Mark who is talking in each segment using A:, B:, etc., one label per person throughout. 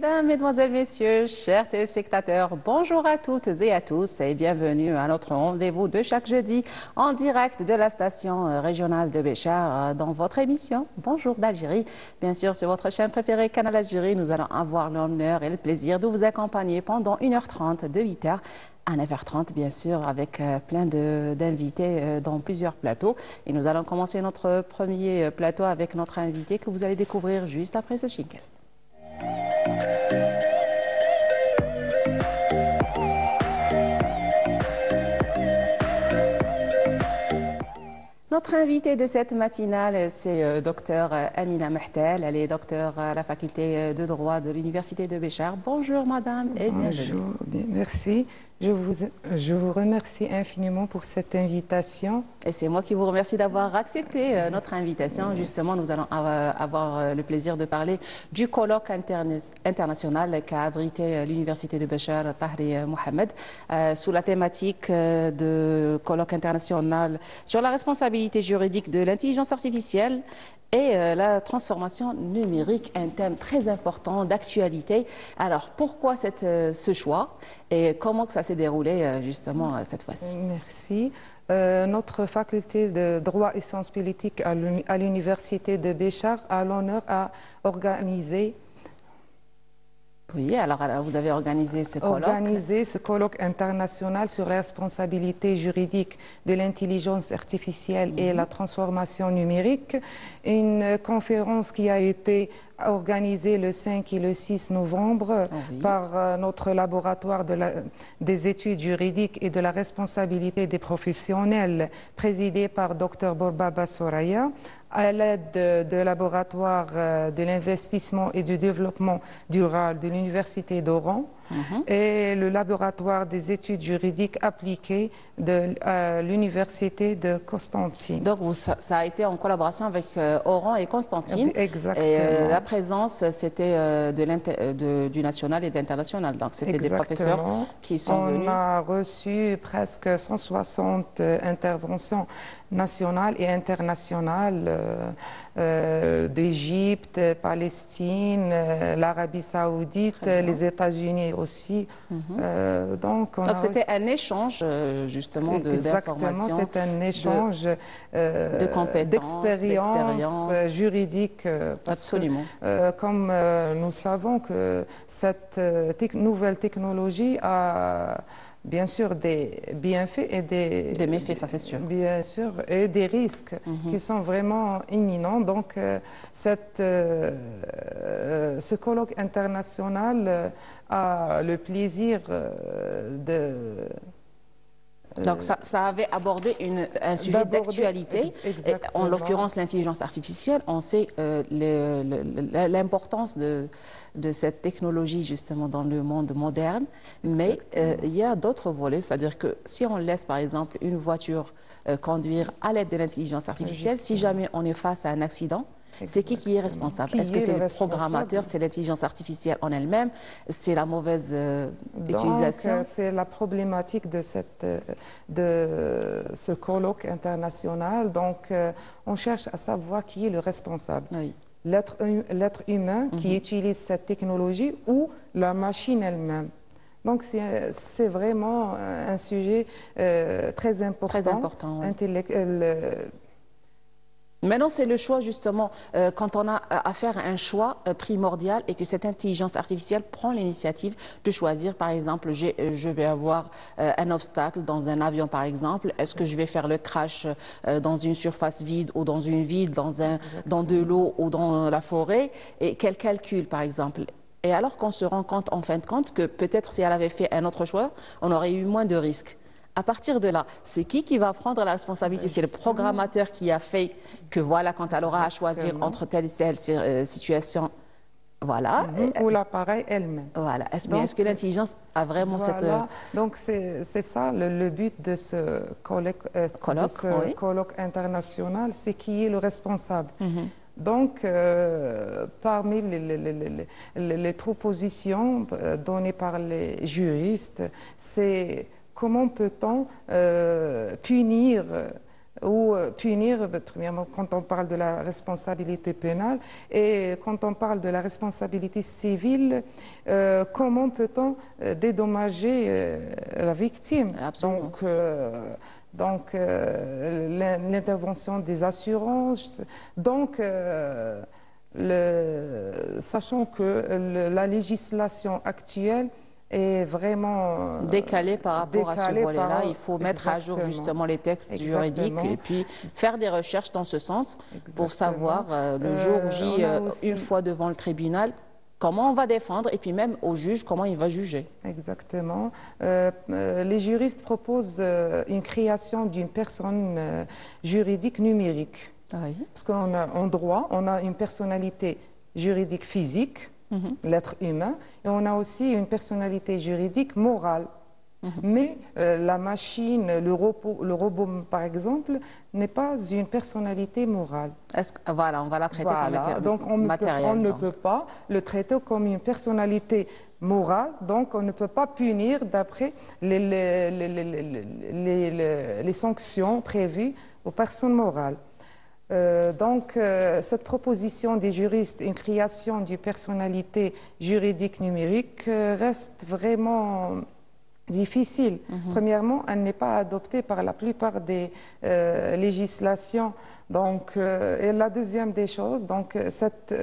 A: Mesdames, Mesdemoiselles, Messieurs, chers téléspectateurs, bonjour à toutes et à tous et bienvenue à notre rendez-vous de chaque jeudi en direct de la station régionale de Béchar dans votre émission Bonjour d'Algérie. Bien sûr, sur votre chaîne préférée Canal Algérie, nous allons avoir l'honneur et le plaisir de vous accompagner pendant 1h30 de 8h à 9h30, bien sûr, avec plein d'invités dans plusieurs plateaux. Et nous allons commencer notre premier plateau avec notre invité que vous allez découvrir juste après ce jingle. Notre invitée de cette matinale, c'est Dr Amina Mehtel. Elle est docteure à la faculté de droit de l'Université de Béchar. Bonjour madame et bienvenue.
B: Bonjour, merci. Je vous remercie infiniment pour cette invitation.
A: Et c'est moi qui vous remercie d'avoir accepté notre invitation. Justement, nous allons avoir le plaisir de parler du colloque international qu'a abrité l'Université de Béchar, Tahri Mohamed, sous la thématique de colloque international sur la responsabilité juridique de l'intelligence artificielle et la transformation numérique, un thème très important d'actualité. Alors, pourquoi ce choix et comment que ça s'est déroulé justement cette fois-ci?
B: Merci. Notre faculté de droit et sciences politiques à l'Université de Béchar a l'honneur à organiser.
A: Oui, alors vous avez organisé ce colloque.
B: Organiser ce colloque international sur la responsabilité juridique de l'intelligence artificielle et la transformation numérique. Une conférence qui a été organisée le 5 et le 6 novembre par notre laboratoire des études juridiques et de la responsabilité des professionnels, présidé par Dr Borbaba Soraya, à l'aide de laboratoire de l'investissement et du développement durable de l'Université d'Oran et le laboratoire des études juridiques appliquées de l'Université de Constantine.
A: Donc ça a été en collaboration avec Oran et Constantine.
B: Exactement.
A: Et la présence, c'était du national et de l'international. Donc c'était des professeurs qui sont venus.
B: On a reçu presque 160 interventions nationales et internationales d'Égypte, Palestine, l'Arabie Saoudite, les États-Unis aussi. Donc
A: c'était un échange justement d'informations.
B: C'est un échange
A: de compétences,
B: d'expériences juridiques.
A: Absolument.
B: Comme nous savons que cette nouvelle technologie a bien sûr des bienfaits et des
A: méfaits, ça c'est sûr.
B: Bien sûr, et des risques qui sont vraiment imminents. Donc, ce colloque international a le plaisir
A: donc ça avait abordé un sujet d'actualité, en l'occurrence l'intelligence artificielle. On sait l'importance de cette technologie justement dans le monde moderne, mais il y a d'autres volets, c'est-à-dire que si on laisse par exemple une voiture conduire à l'aide de l'intelligence artificielle, si jamais on est face à un accident, c'est qui est responsable? Est-ce que c'est le programmateur, c'est l'intelligence artificielle en elle-même, c'est la mauvaise utilisation?
B: C'est la problématique de ce colloque international. Donc, on cherche à savoir qui est le responsable.
A: Oui.
B: L'être humain qui utilise cette technologie ou la machine elle-même. Donc, c'est vraiment un sujet très important.
A: Très important, oui. Maintenant, c'est le choix, justement, quand on a à faire un choix primordial et que cette intelligence artificielle prend l'initiative de choisir, par exemple, je vais avoir un obstacle dans un avion, par exemple. Est-ce que je vais faire le crash dans une surface vide ou dans une ville, dans de l'eau ou dans la forêt? Et quel calcul, par exemple? Et alors qu'on se rend compte, en fin de compte, que peut-être si elle avait fait un autre choix, on aurait eu moins de risques. À partir de là, c'est qui va prendre la responsabilité? C'est le programmateur qui a fait que voilà, quand elle aura à choisir entre telle et telle situation, voilà.
B: Ou l'appareil elle-même.
A: Voilà. Est-ce que l'intelligence a vraiment cette...
B: Donc c'est ça le but de ce colloque international, c'est qui est le responsable. Donc, parmi les propositions données par les juristes, c'est comment peut-on punir ou punir, premièrement, quand on parle de la responsabilité pénale et quand on parle de la responsabilité civile, comment peut-on dédommager la victime?
A: Absolument.
B: Donc, l'intervention des assurances. Donc, sachant que la législation actuelle est vraiment
A: décalé par rapport à ce volet-là. Il faut mettre à jour justement les textes juridiques et puis faire des recherches dans ce sens pour savoir le jour J, une fois devant le tribunal, comment on va défendre et puis même au juge, comment il va juger.
B: Exactement. Les juristes proposent une création d'une personne juridique numérique.
A: Oui.
B: Parce qu'en droit, on a une personnalité juridique physique, l'être humain, et on a aussi une personnalité juridique morale. Mais la machine, le robot, par exemple, n'est pas une personnalité morale.
A: Voilà, on va la traiter comme
B: donc on ne peut pas le traiter comme une personnalité morale, donc on ne peut pas punir d'après les sanctions prévues aux personnes morales. Donc, cette proposition des juristes, une création d'une personnalité juridique numérique, reste vraiment difficile. Premièrement, elle n'est pas adoptée par la plupart des législations. Donc, et la deuxième des choses, donc cette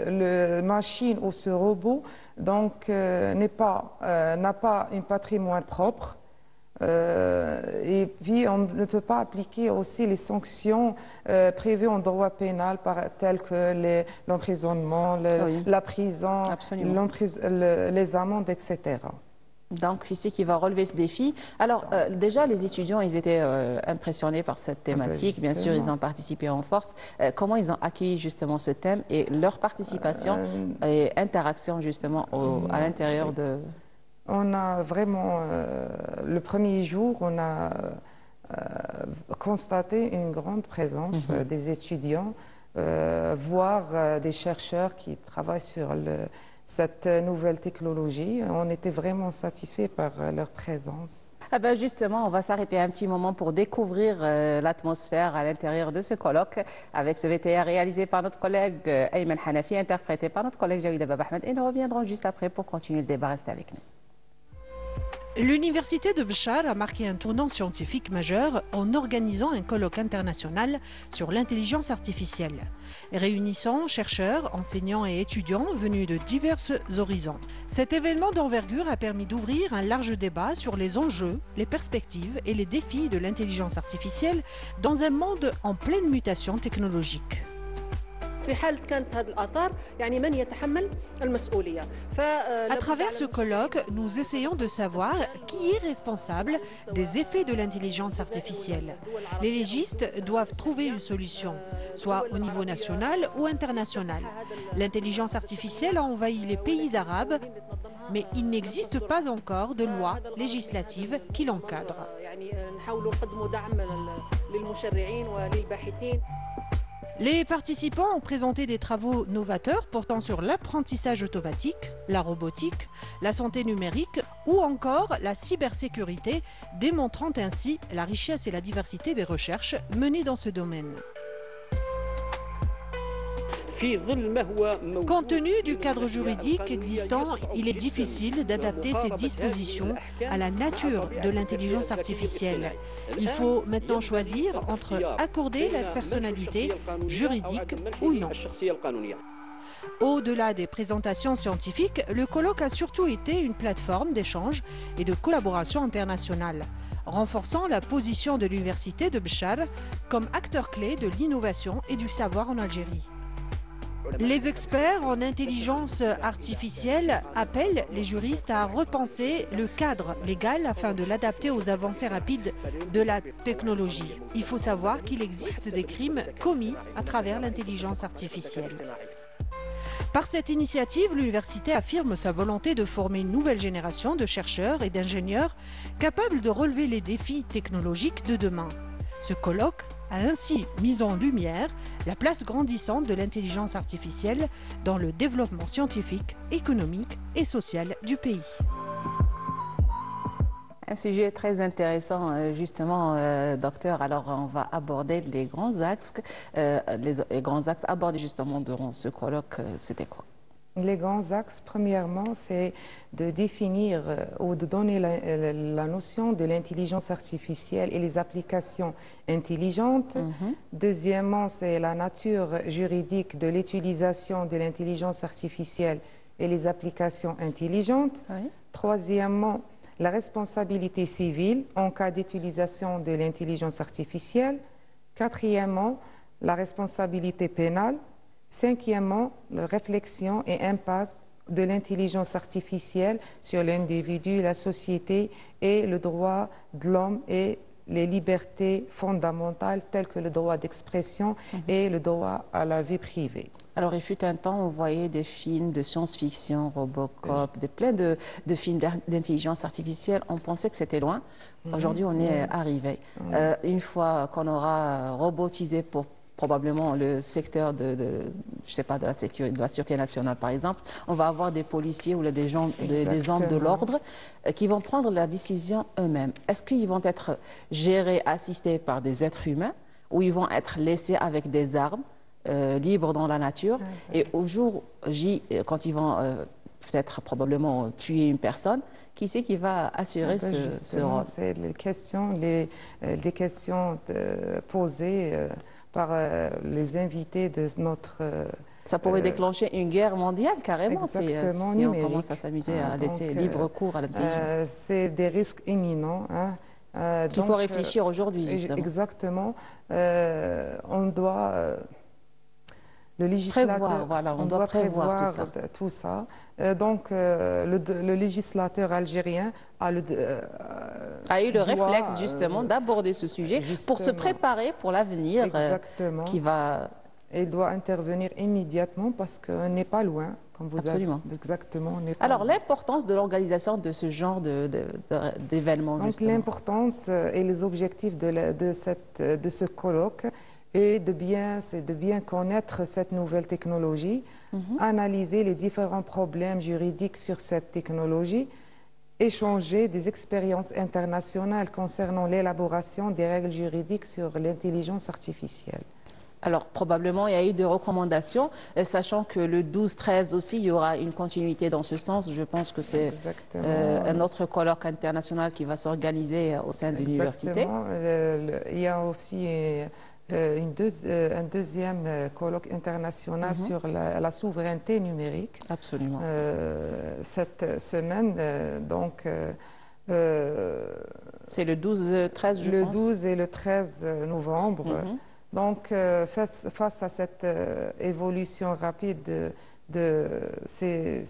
B: machine ou ce robot, donc n'a pas un patrimoine propre. Et puis, on ne peut pas appliquer aussi les sanctions prévues en droit pénal, telles que l'emprisonnement, la prison, les amendes, etc.
A: Donc, c'est ici qui va relever ce défi. Alors, déjà, les étudiants, ils étaient impressionnés par cette thématique. Bien sûr, ils ont participé en force. Comment ils ont accueilli justement ce thème et leur participation et interaction justement à l'intérieur de...
B: On a vraiment, le premier jour, on a constaté une grande présence des étudiants, voire des chercheurs qui travaillent sur cette nouvelle technologie. On était vraiment satisfaits par leur présence.
A: Ah ben justement, on va s'arrêter un petit moment pour découvrir l'atmosphère à l'intérieur de ce colloque avec ce VTR réalisé par notre collègue Ayman Hanafi, interprété par notre collègue Jawida Bab Ahmed. Et nous reviendrons juste après pour continuer le débat. Restez avec nous.
C: L'université de Béchar a marqué un tournant scientifique majeur en organisant un colloque international sur l'intelligence artificielle, réunissant chercheurs, enseignants et étudiants venus de divers horizons. Cet événement d'envergure a permis d'ouvrir un large débat sur les enjeux, les perspectives et les défis de l'intelligence artificielle dans un monde en pleine mutation technologique. À travers ce colloque, nous essayons de savoir qui est responsable des effets de l'intelligence artificielle. Les légistes doivent trouver une solution, soit au niveau national ou international. L'intelligence artificielle a envahi les pays arabes, mais il n'existe pas encore de loi législative qui l'encadre. Les participants ont présenté des travaux novateurs portant sur l'apprentissage automatique, la robotique, la santé numérique ou encore la cybersécurité, démontrant ainsi la richesse et la diversité des recherches menées dans ce domaine. Compte tenu du cadre juridique existant, il est difficile d'adapter ces dispositions à la nature de l'intelligence artificielle. Il faut maintenant choisir entre accorder la personnalité juridique ou non. Au-delà des présentations scientifiques, le colloque a surtout été une plateforme d'échange et de collaboration internationale, renforçant la position de l'université de Béchar comme acteur clé de l'innovation et du savoir en Algérie. Les experts en intelligence artificielle appellent les juristes à repenser le cadre légal afin de l'adapter aux avancées rapides de la technologie. Il faut savoir qu'il existe des crimes commis à travers l'intelligence artificielle. Par cette initiative, l'université affirme sa volonté de former une nouvelle génération de chercheurs et d'ingénieurs capables de relever les défis technologiques de demain. Ce colloque a ainsi mis en lumière la place grandissante de l'intelligence artificielle dans le développement scientifique, économique et social du pays.
A: Un sujet très intéressant, justement, docteur. Alors, on va aborder les grands axes. Les grands axes abordés justement durant ce colloque, c'était quoi?
B: Les grands axes, premièrement, c'est de définir ou de donner la notion de l'intelligence artificielle et les applications intelligentes. Deuxièmement, c'est la nature juridique de l'utilisation de l'intelligence artificielle et les applications intelligentes.
A: Oui.
B: Troisièmement, la responsabilité civile en cas d'utilisation de l'intelligence artificielle. Quatrièmement, la responsabilité pénale. Cinquièmement, la réflexion et impact de l'intelligence artificielle sur l'individu, la société et le droit de l'homme et les libertés fondamentales telles que le droit d'expression et le droit à la vie privée.
A: Alors, il fut un temps où on voyait des films de science-fiction, Robocop, plein de films d'intelligence artificielle. On pensait que c'était loin. Aujourd'hui, on est arrivé. Une fois qu'on aura robotisé pour probablement le secteur je sais pas, de la sûreté nationale, par exemple, on va avoir des policiers ou des hommes de l'ordre qui vont prendre la décision eux-mêmes. Est-ce qu'ils vont être gérés, assistés par des êtres humains ou ils vont être laissés avec des armes libres dans la nature et au jour J, quand ils vont peut-être probablement tuer une personne, qui c'est qui va assurer ce rôle?
B: C'est les questions posées par les invités de notre...
A: Ça pourrait déclencher une guerre mondiale carrément si on commence à s'amémuser à laisser libre cours à l'intelligence.
B: C'est des risques imminents.
A: Qu'il faut réfléchir aujourd'hui, justement.
B: Exactement. On doit... le législateur,
A: on doit prévoir
B: tout ça. Donc, le législateur algérien a eu le
A: réflexe, justement, d'aborder ce sujet pour se préparer pour l'avenir qui va...
B: Il doit intervenir immédiatement parce qu'on n'est pas loin, comme vous
A: Absolument.
B: avez... Exactement.
A: Alors, l'importance de l'organisation de ce genre d'événements, justement.
B: Donc, l'importance et les objectifs de ce colloque, et c'est de bien connaître cette nouvelle technologie, analyser les différents problèmes juridiques sur cette technologie, échanger des expériences internationales concernant l'élaboration des règles juridiques sur l'intelligence artificielle.
A: Alors, probablement, il y a eu des recommandations, sachant que le 12-13 aussi, il y aura une continuité dans ce sens. Je pense que c'est un autre colloque international qui va s'organiser au sein de l'université.
B: Il y a aussi... un deuxième colloque international sur la souveraineté numérique.
A: Absolument.
B: Cette semaine, donc...
A: c'est le 12-13, je pense.
B: Le 12 et le 13 novembre. Donc, face à cette évolution rapide de ces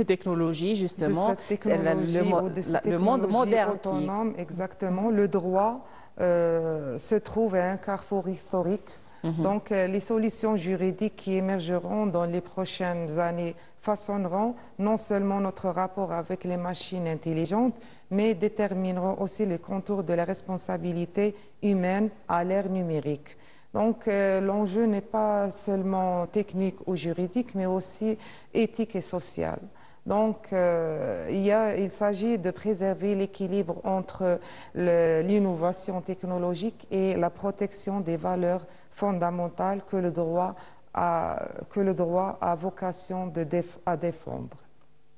A: technologies, justement, le monde moderne
B: autonome, exactement, le droit se trouve à un carrefour historique. Donc, les solutions juridiques qui émergeront dans les prochaines années façonneront non seulement notre rapport avec les machines intelligentes, mais détermineront aussi les contours de la responsabilité humaine à l'ère numérique. Donc, l'enjeu n'est pas seulement technique ou juridique, mais aussi éthique et social. Donc, il s'agit de préserver l'équilibre entre l'innovation technologique et la protection des valeurs fondamentales que le droit a vocation à défendre.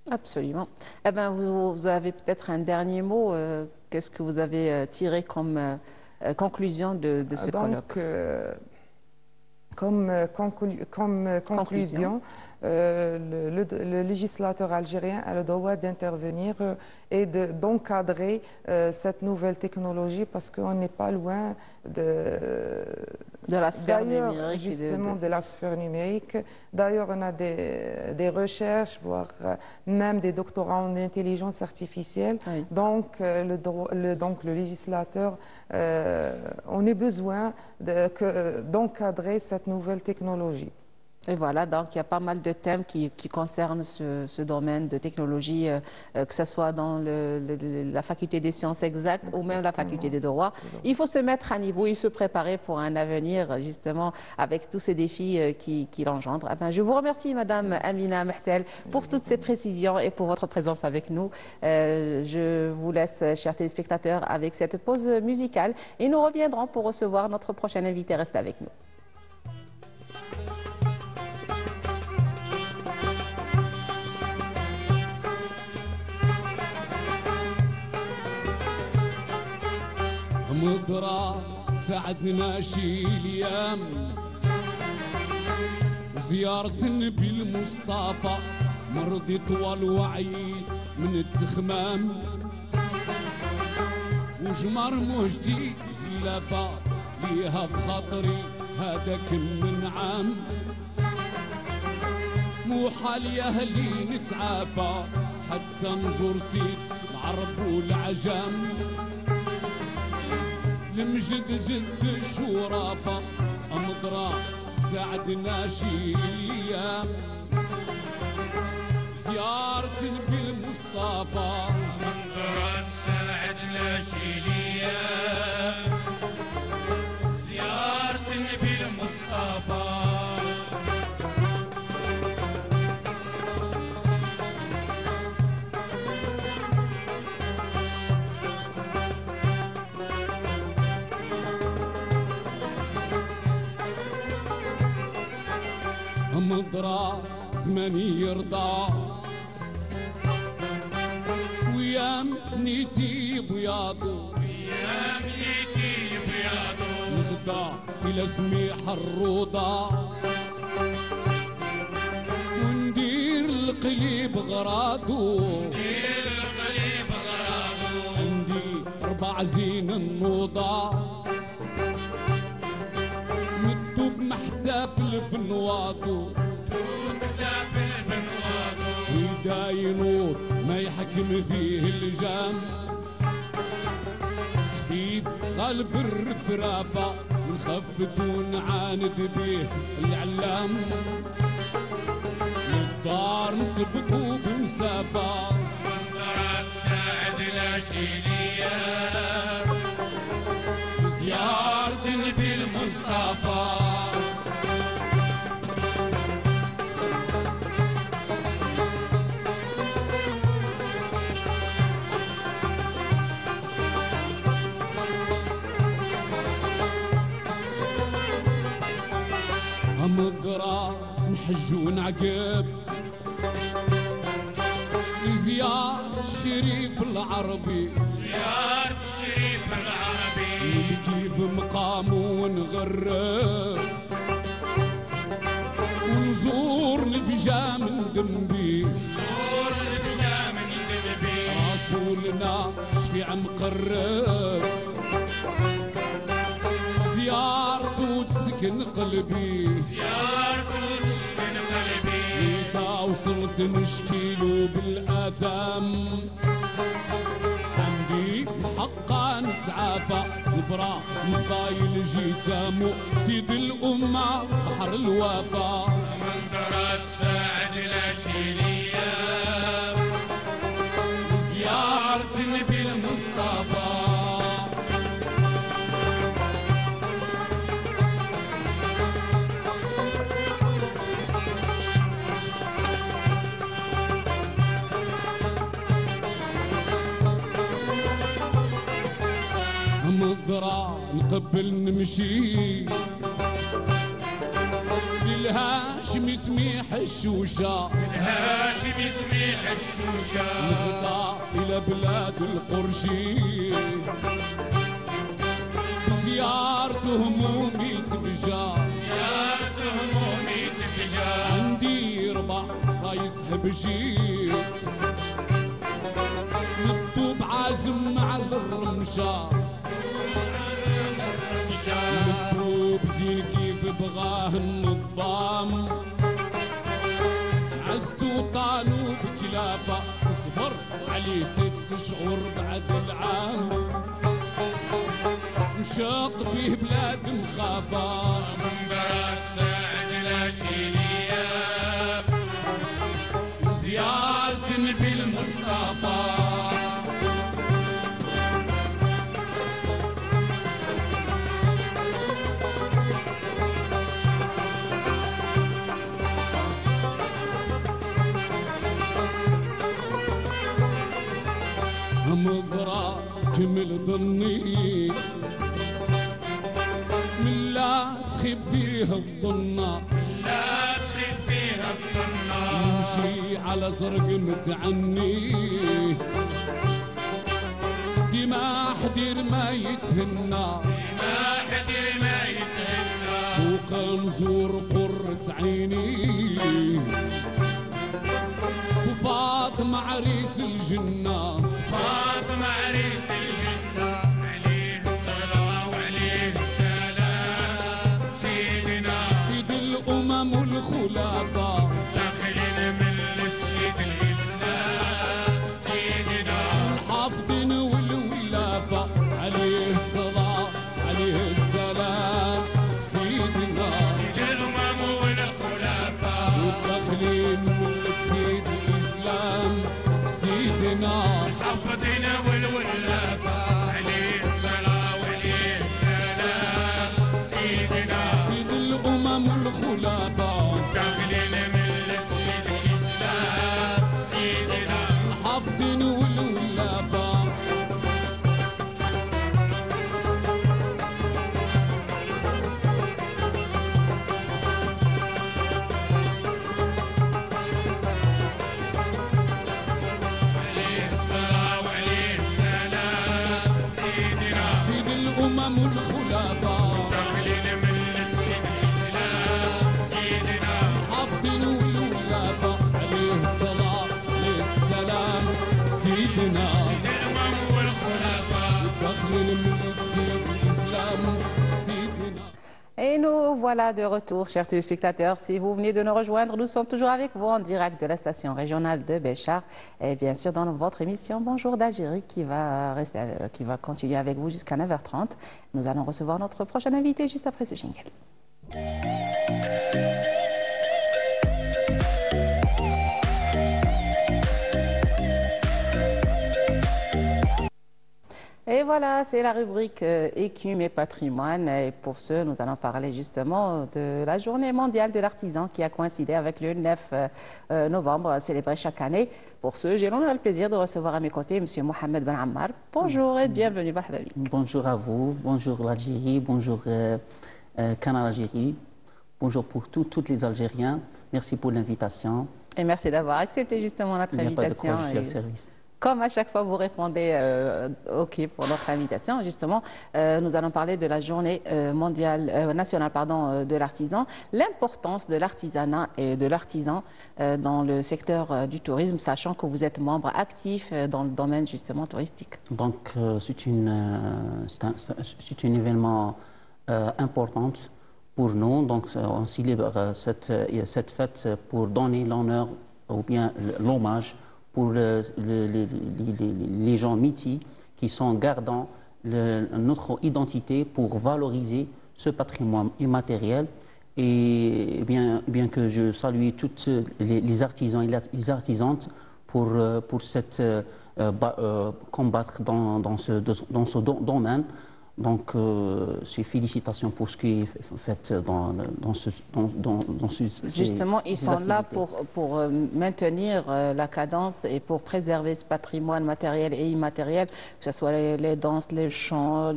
A: Absolument. Eh bien, vous avez peut-être un dernier mot. Qu'est-ce que vous avez tiré comme conclusion de ce colloque?
B: Comme conclusion, le législateur algérien a le droit d'intervenir et d'encadrer cette nouvelle technologie parce qu'on n'est pas loin de
A: la sphère numérique.
B: Justement, de la sphère numérique. D'ailleurs, on a des recherches, voire même des doctorats en intelligence artificielle.
A: Oui.
B: Donc, le législateur, on a besoin d'encadrer cette nouvelle technologie.
A: Et voilà, donc il y a pas mal de thèmes qui concernent ce domaine de technologie, que ce soit dans la faculté des sciences exactes ou même la faculté des droits. Il faut se mettre à niveau et se préparer pour un avenir, justement, avec tous ces défis qui l'engendrent. Eh ben, je vous remercie, Madame Amina Mehtel, pour toutes ces précisions et pour votre présence avec nous. Je vous laisse, chers téléspectateurs, avec cette pause musicale et nous reviendrons pour recevoir notre prochain invité. Restez avec nous.
D: مضرة ساعدنا شي الايام زيارة النبي المصطفى مرضي طوال وعيت من التخمام وجمر موجتي زلافة ليها في خاطري هذاك من عام مو حال يا اهلي نتعافى حتى نزور سيد العرب والعجام المجد جد الشرافة أمضرة ساعدنا شي الايام زيارة النبي المصطفى
E: أمضرة ساعدنا شي الايام زيارة النبي المصطفى
D: مضرة زماني يرضى ويا نيتي بياضو
E: يا ميتي بياضو
D: نخدع إلى سميح الروضة وندير القليب غراضو
E: ندير القليب غراضو
D: عندي 4 زين النوضة مكتوب محتفل في النواضو
E: محتفل في النواضو
D: ويداينوط ما يحكم فيه اللجام خفيف غالب الرفرافة نخفت ونعاند بيه العلام للدار نسبقو بمسافة
E: منظرة تساعدنا شي الايام زيارة النبي المصطفى
D: مقرا نحج ونعقب لزيارة الشريف العربي
E: زيارة الشريف العربي
D: كيف مقامه ونغرب ونزور نفجا من دنبي
E: زور الفجا من دنبي
D: رسولنا شفيع مقرب زيارته تسكن قلبي
E: زيارته تسكن قلبي
D: إذا وصلت نشكيله بالآثام عندي حقا نتعافى نبرا نفضايل جيتامو سيد الأمة بحر الوفا
E: منظرة تساعدنا شي الايام زيارة النبي المصطفى
D: مقرا نقبل نمشي للهاشم سميح الشوشة
E: الهاشم سميح الشوشة
D: نهضى إلى بلاد القرشي زيارة همومي تبجى
E: زيارة همومي تفجع
D: عندي 4 رايس هبشي نبدو بعازم على الرمشة نبدو بزين كيف بغاه النظام عزتو طانو بكلافة اصبر عليه 6 شهور بعد العام نشاق بيه بلاد مخافة
E: منظرة تساعدنا شي
D: يكمل ظني من لا تخيب فيها الظنة
E: لا تخيب فيها الظنة
D: يمشي على زرق متعني ديما حدير ما يتهنى
E: ما حدير ما يتهنى
D: وقنزور قرة عيني وفاطمة عريس الجنة
E: فاطمة عريس الجنة عليه الصلاة وعليه السلام سيدنا
D: سيد الأمم والخلفاء
E: داخلين ملة سيد الإسلام سيدنا
D: الحافظين والولافة عليه الصلاة عليه السلام سيدنا
E: سيد الأمم والخلفاء
D: وداخلين ملة سيد الإسلام سيدنا
E: الحافظين والولافة عليه الصلاة وعليه السلام سيدنا
D: سيد الأمم والخلفاء
E: داخلين ملة سيد الإسلام سيدنا
D: الحافظين والولافة
E: عليه الصلاة وعليه السلام سيدنا
D: سيد الأمم والخلفاء
E: داخلين ملة سيد الإسلام سيدنا
D: الحافظين والولافة عليه الصلاة عليه السلام سيدنا
E: الأمم والخلفاء
D: داخلين ملة سيد الإسلام سيدنا.
A: Et nous voilà de retour, chers téléspectateurs. Si vous venez de nous rejoindre, nous sommes toujours avec vous en direct de la station régionale de Béchar. Et bien sûr, dans votre émission Bonjour d'Algérie qui va continuer avec vous jusqu'à 9h30. Nous allons recevoir notre prochain invité juste après ce jingle. Et voilà, c'est la rubrique Écume et patrimoine. Et pour ce, nous allons parler justement de la journée mondiale de l'artisan qui a coïncidé avec le 9 novembre, célébré chaque année. Pour ce, j'ai l'honneur et le plaisir de recevoir à mes côtés M. Mohamed Ben Ammar. Bonjour et bienvenue.
F: Bonjour à vous, bonjour l'Algérie, bonjour Canal Algérie, bonjour pour toutes les Algériens. Merci pour l'invitation.
A: Et merci d'avoir accepté justement notre invitation.
F: Il n'y a pas de quoi, je suis à le service.
A: Comme à chaque fois, vous répondez OK pour notre invitation. Justement, nous allons parler de la journée nationale de l'artisan, l'importance de l'artisanat et de l'artisan dans le secteur du tourisme, sachant que vous êtes membre actif dans le domaine justement touristique.
F: Donc, c'est un événement important pour nous. Donc, on célèbre cette fête pour donner l'honneur ou bien l'hommage pour les gens métis qui sont gardant notre identité pour valoriser ce patrimoine immatériel. Et bien que je salue toutes les artisans et les artisanes pour combattre dans ce domaine. Donc, félicitations pour ce qui est fait dans ce...
A: Justement, ils sont là pour maintenir la cadence et pour préserver ce patrimoine matériel et immatériel, que ce soit les danses, les chants,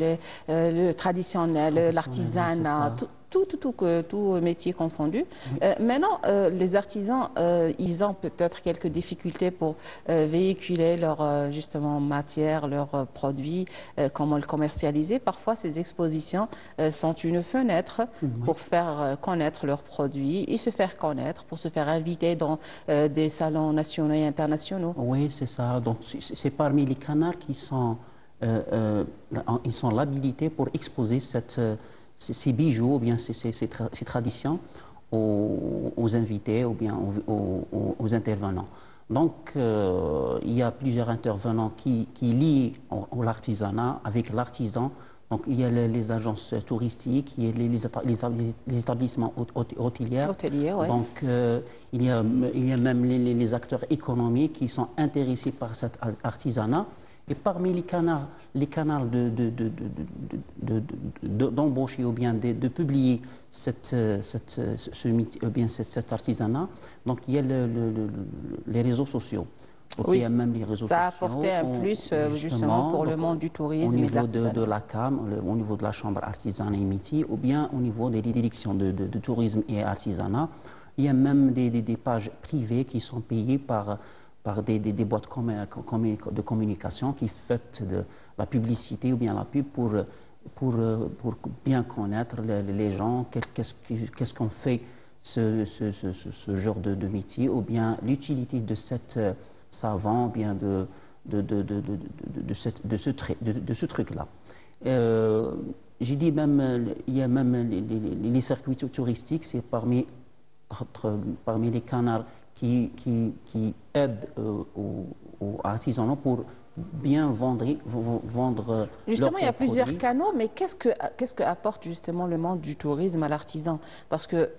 A: le traditionnel, l'artisanat, tout métier confondu. Maintenant, les artisans, ils ont peut-être quelques difficultés pour véhiculer leur justement matière, leurs produits, comment le commercialiser. Parfois, ces expositions sont une fenêtre pour faire connaître leurs produits et se faire connaître, pour se faire inviter dans des salons nationaux et internationaux.
F: Oui, c'est ça. Donc, c'est parmi les canards qui sont, ils sont l'habilité pour exposer ces bijoux ou bien ces traditions aux invités ou bien aux intervenants. Donc, il y a plusieurs intervenants qui lient l'artisanat avec l'artisan. Donc, il y a les agences touristiques, il y a les établissements hôteliers.
A: Ouais.
F: Donc, il y a même les acteurs économiques qui sont intéressés par cet artisanat. Et parmi les canaux d'embaucher ou bien de publier cet artisanat, donc il y a les réseaux sociaux. Donc
A: Oui.
F: il y a même les réseaux
A: Ça a
F: sociaux.
A: apporté un plus justement pour le
F: donc,
A: monde du tourisme
F: au
A: et de
F: niveau
A: l'artisanat.
F: de la CAM, au niveau de la Chambre artisanale et métier, ou bien au niveau des directions de tourisme et artisanat. Il y a même des pages privées qui sont payées par des boîtes de communication qui font de la publicité ou bien la pub pour bien connaître les gens, qu'est-ce qu'on fait ce genre de métier, ou bien l'utilité de cette savant, ou bien de ce truc-là. J'ai dit même, il y a même les circuits touristiques, c'est parmi les canaux qui aident aux artisans pour bien vendre
A: Justement, il y a plusieurs
F: produits.
A: canaux, mais qu'est-ce que apporte justement le monde du tourisme à l'artisan? Parce que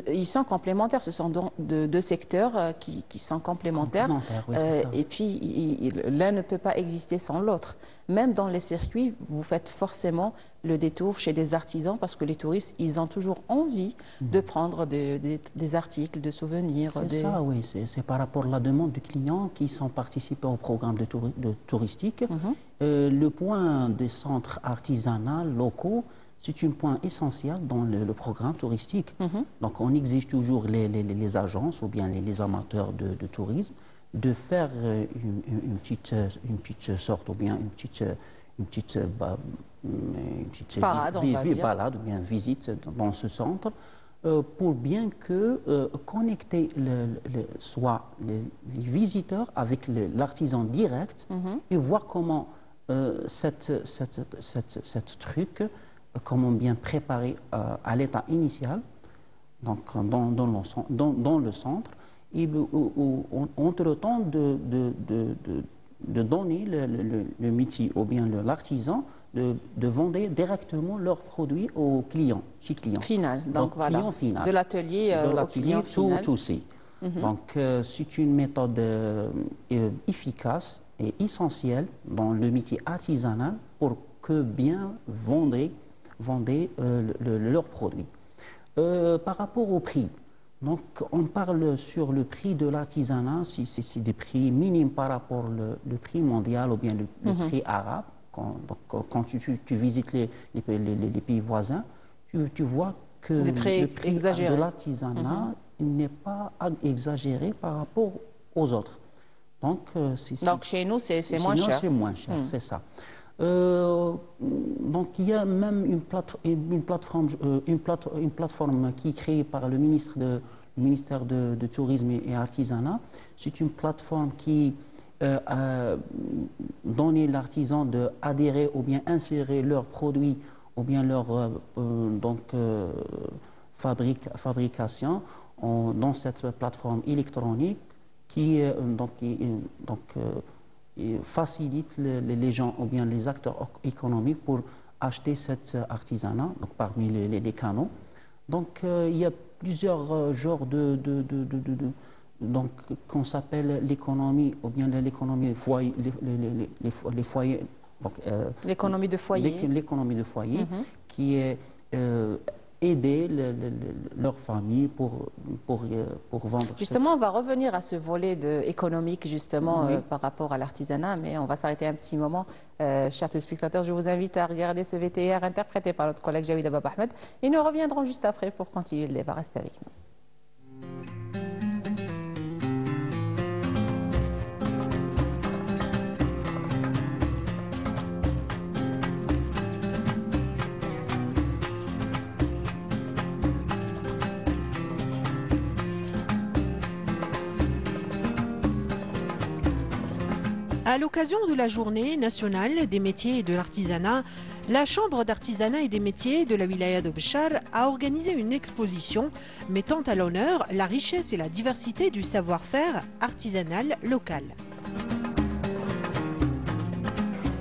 A: ils sont complémentaires, ce sont donc deux secteurs qui sont complémentaires.
F: Oui, c'est ça.
A: Et puis, l'un ne peut pas exister sans l'autre. Même dans les circuits, vous faites forcément le détour chez des artisans parce que les touristes, ils ont toujours envie de prendre des articles, de souvenirs.
F: C'est ça, oui. C'est par rapport à la demande du client qui sont participés au programme touristique. Le point des centres artisanaux locaux, c'est un point essentiel dans le programme touristique. Donc, on exige toujours les agences ou bien les amateurs de tourisme de faire une petite sorte ou bien une petite
A: Parade, on va dire.
F: balade ou bien visite dans ce centre pour bien connecter soit les visiteurs avec l'artisan direct et voir comment cette truc, comment bien préparer à l'état initial, donc dans le centre, et entre temps de donner le métier ou bien l'artisan de vendre directement leurs produits aux clients, chez clients.
A: Final, donc voilà.
F: Client final.
A: De l'atelier au client final.
F: Tout c'est. Donc c'est une méthode efficace et essentielle dans le métier artisanal pour que bien vendre leurs produits. Par rapport au prix, donc on parle sur le prix de l'artisanat, c'est des prix minimes par rapport au prix mondial ou bien le prix arabe. Quand tu visites les pays voisins, tu vois que
A: le prix
F: de l'artisanat n'est pas exagéré par rapport aux autres. Donc
A: chez nous, c'est moins cher.
F: C'est moins cher, c'est ça. Donc il y a même une plateforme qui est créée par le ministère de Tourisme et Artisanat. C'est une plateforme qui donne l'artisan d'adhérer ou bien insérer leurs produits ou bien leur fabrication dans cette plateforme électronique qui facilite les gens ou bien les acteurs économiques pour acheter cet artisanat, donc parmi les canaux. Donc il y a plusieurs genres donc qu'on s'appelle l'économie ou bien l'économie foyer, les foyers.
A: L'économie de foyer.
F: L'économie de foyer qui est aider leur famille pour vendre.
A: Justement, on va revenir à ce volet économique justement par rapport à l'artisanat, mais on va s'arrêter un petit moment. Chers téléspectateurs, je vous invite à regarder ce VTR interprété par notre collègue Jawida Baba Ahmed et nous reviendrons juste après pour continuer le débat. Restez avec nous.
C: À l'occasion de la journée nationale des métiers et de l'artisanat, la Chambre d'artisanat et des métiers de la wilaya de Béchar a organisé une exposition mettant à l'honneur la richesse et la diversité du savoir-faire artisanal local.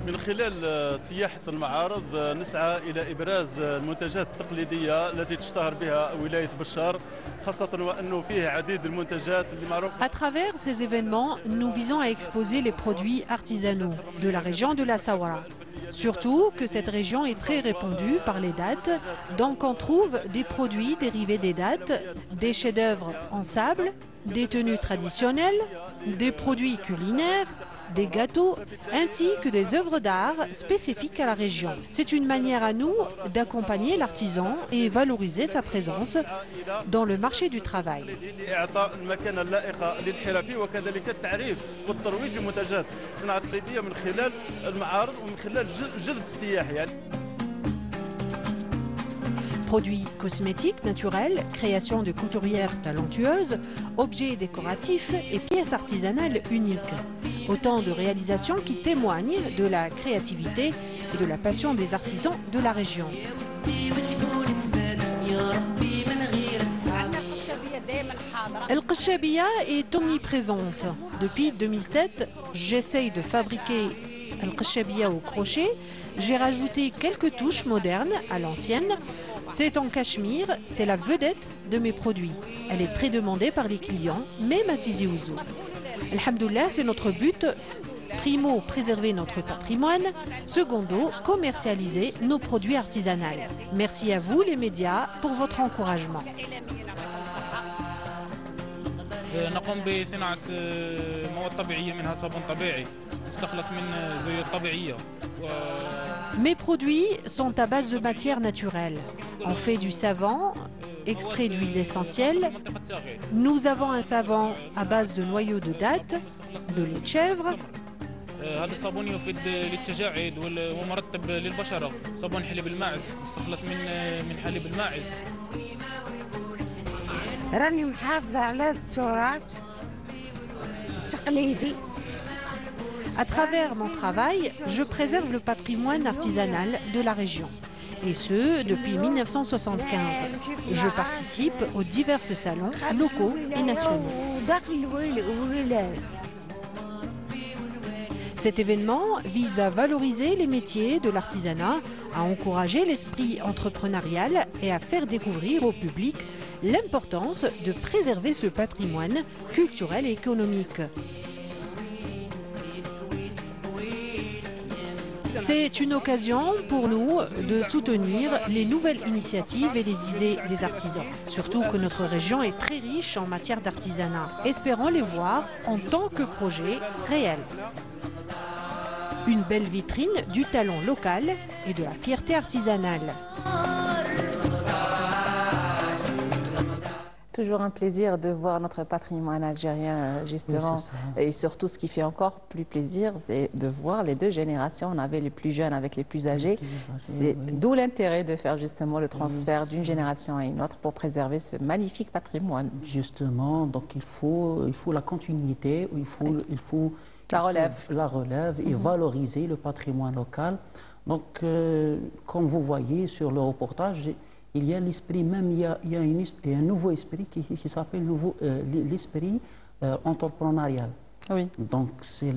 G: من خلال سياحة المعارض نسعى إلى إبراز المنتجات التقليدية التي تشتهر بها ولاية بشار خاصة وأنه فيه عديد المنتجات اللي معروفة.
C: À travers ces événements, nous visons à exposer les produits artisanaux de la région de la Sawara. Surtout que cette région est très répandue par les dattes, donc on trouve des produits dérivés des dattes, des chefs-d'œuvre en sable, des tenues traditionnelles, des produits culinaires, des gâteaux, ainsi que des œuvres d'art spécifiques à la région. C'est une manière à nous d'accompagner l'artisan et valoriser sa présence dans le marché du travail.
G: لإعطاء المكانة اللائقة للحرفي وكذلك التعريف والترويج لمنتجات الصناعة التقليدية من خلال المعارض ومن خلال الجذب السياحي يعني.
C: Produits cosmétiques naturels, création de couturières talentueuses, objets décoratifs et pièces artisanales uniques. Autant de réalisations qui témoignent de la créativité et de la passion des artisans de la région. El Qchabiya est omniprésente. Depuis 2007, j'essaye de fabriquer El Qchabiya au crochet. J'ai rajouté quelques touches modernes à l'ancienne. C'est en cachemire, c'est la vedette de mes produits. Elle est très demandée par les clients, même à Tizi Ouzou. Alhamdoulilah, c'est notre but. Primo, préserver notre patrimoine. Secondo, commercialiser nos produits artisanaux. Merci à vous, les médias, pour votre encouragement.
H: نقوم بصناعة مواد طبيعية منها صابون طبيعي نستخلص من زيوت طبيعية.
C: Mes produits sont à base de matières naturelles. On fait du savon, extrait d'huile essentielle. Nous avons un savon à base de noyaux de dattes, de lait de chèvre.
H: هذا الصابون يفيد للتجاعيد ومرطب للبشرة. صابون حليب الماعز مستخلص من حليب الماعز.
I: راني محافظة على التراث التقليدي.
C: À travers mon travail, je préserve le patrimoine artisanal de la région. Et ce, depuis 1975. Je participe aux divers salons locaux et nationaux. Cet événement vise à valoriser les métiers de l'artisanat, à encourager l'esprit entrepreneurial et à faire découvrir au public l'importance de préserver ce patrimoine culturel et économique. C'est une occasion pour nous de soutenir les nouvelles initiatives et les idées des artisans. Surtout que notre région est très riche en matière d'artisanat. Espérons les voir en tant que projet réel. Une belle vitrine du talent local et de la fierté artisanale.
A: Toujours un plaisir de voir notre patrimoine algérien, justement. Oui, et surtout, ce qui fait encore plus plaisir, c'est de voir les deux générations. On avait les plus jeunes avec les plus âgés. C'est d'où l'intérêt de faire justement le transfert d'une génération à une autre pour préserver ce magnifique patrimoine.
F: Justement, donc il faut la continuité, il faut la relève et valoriser le patrimoine local. Donc, comme vous voyez sur le reportage, il y a l'esprit même, il y a un nouveau esprit qui s'appelle l'esprit entrepreneurial.
A: Oui.
F: Donc, c'est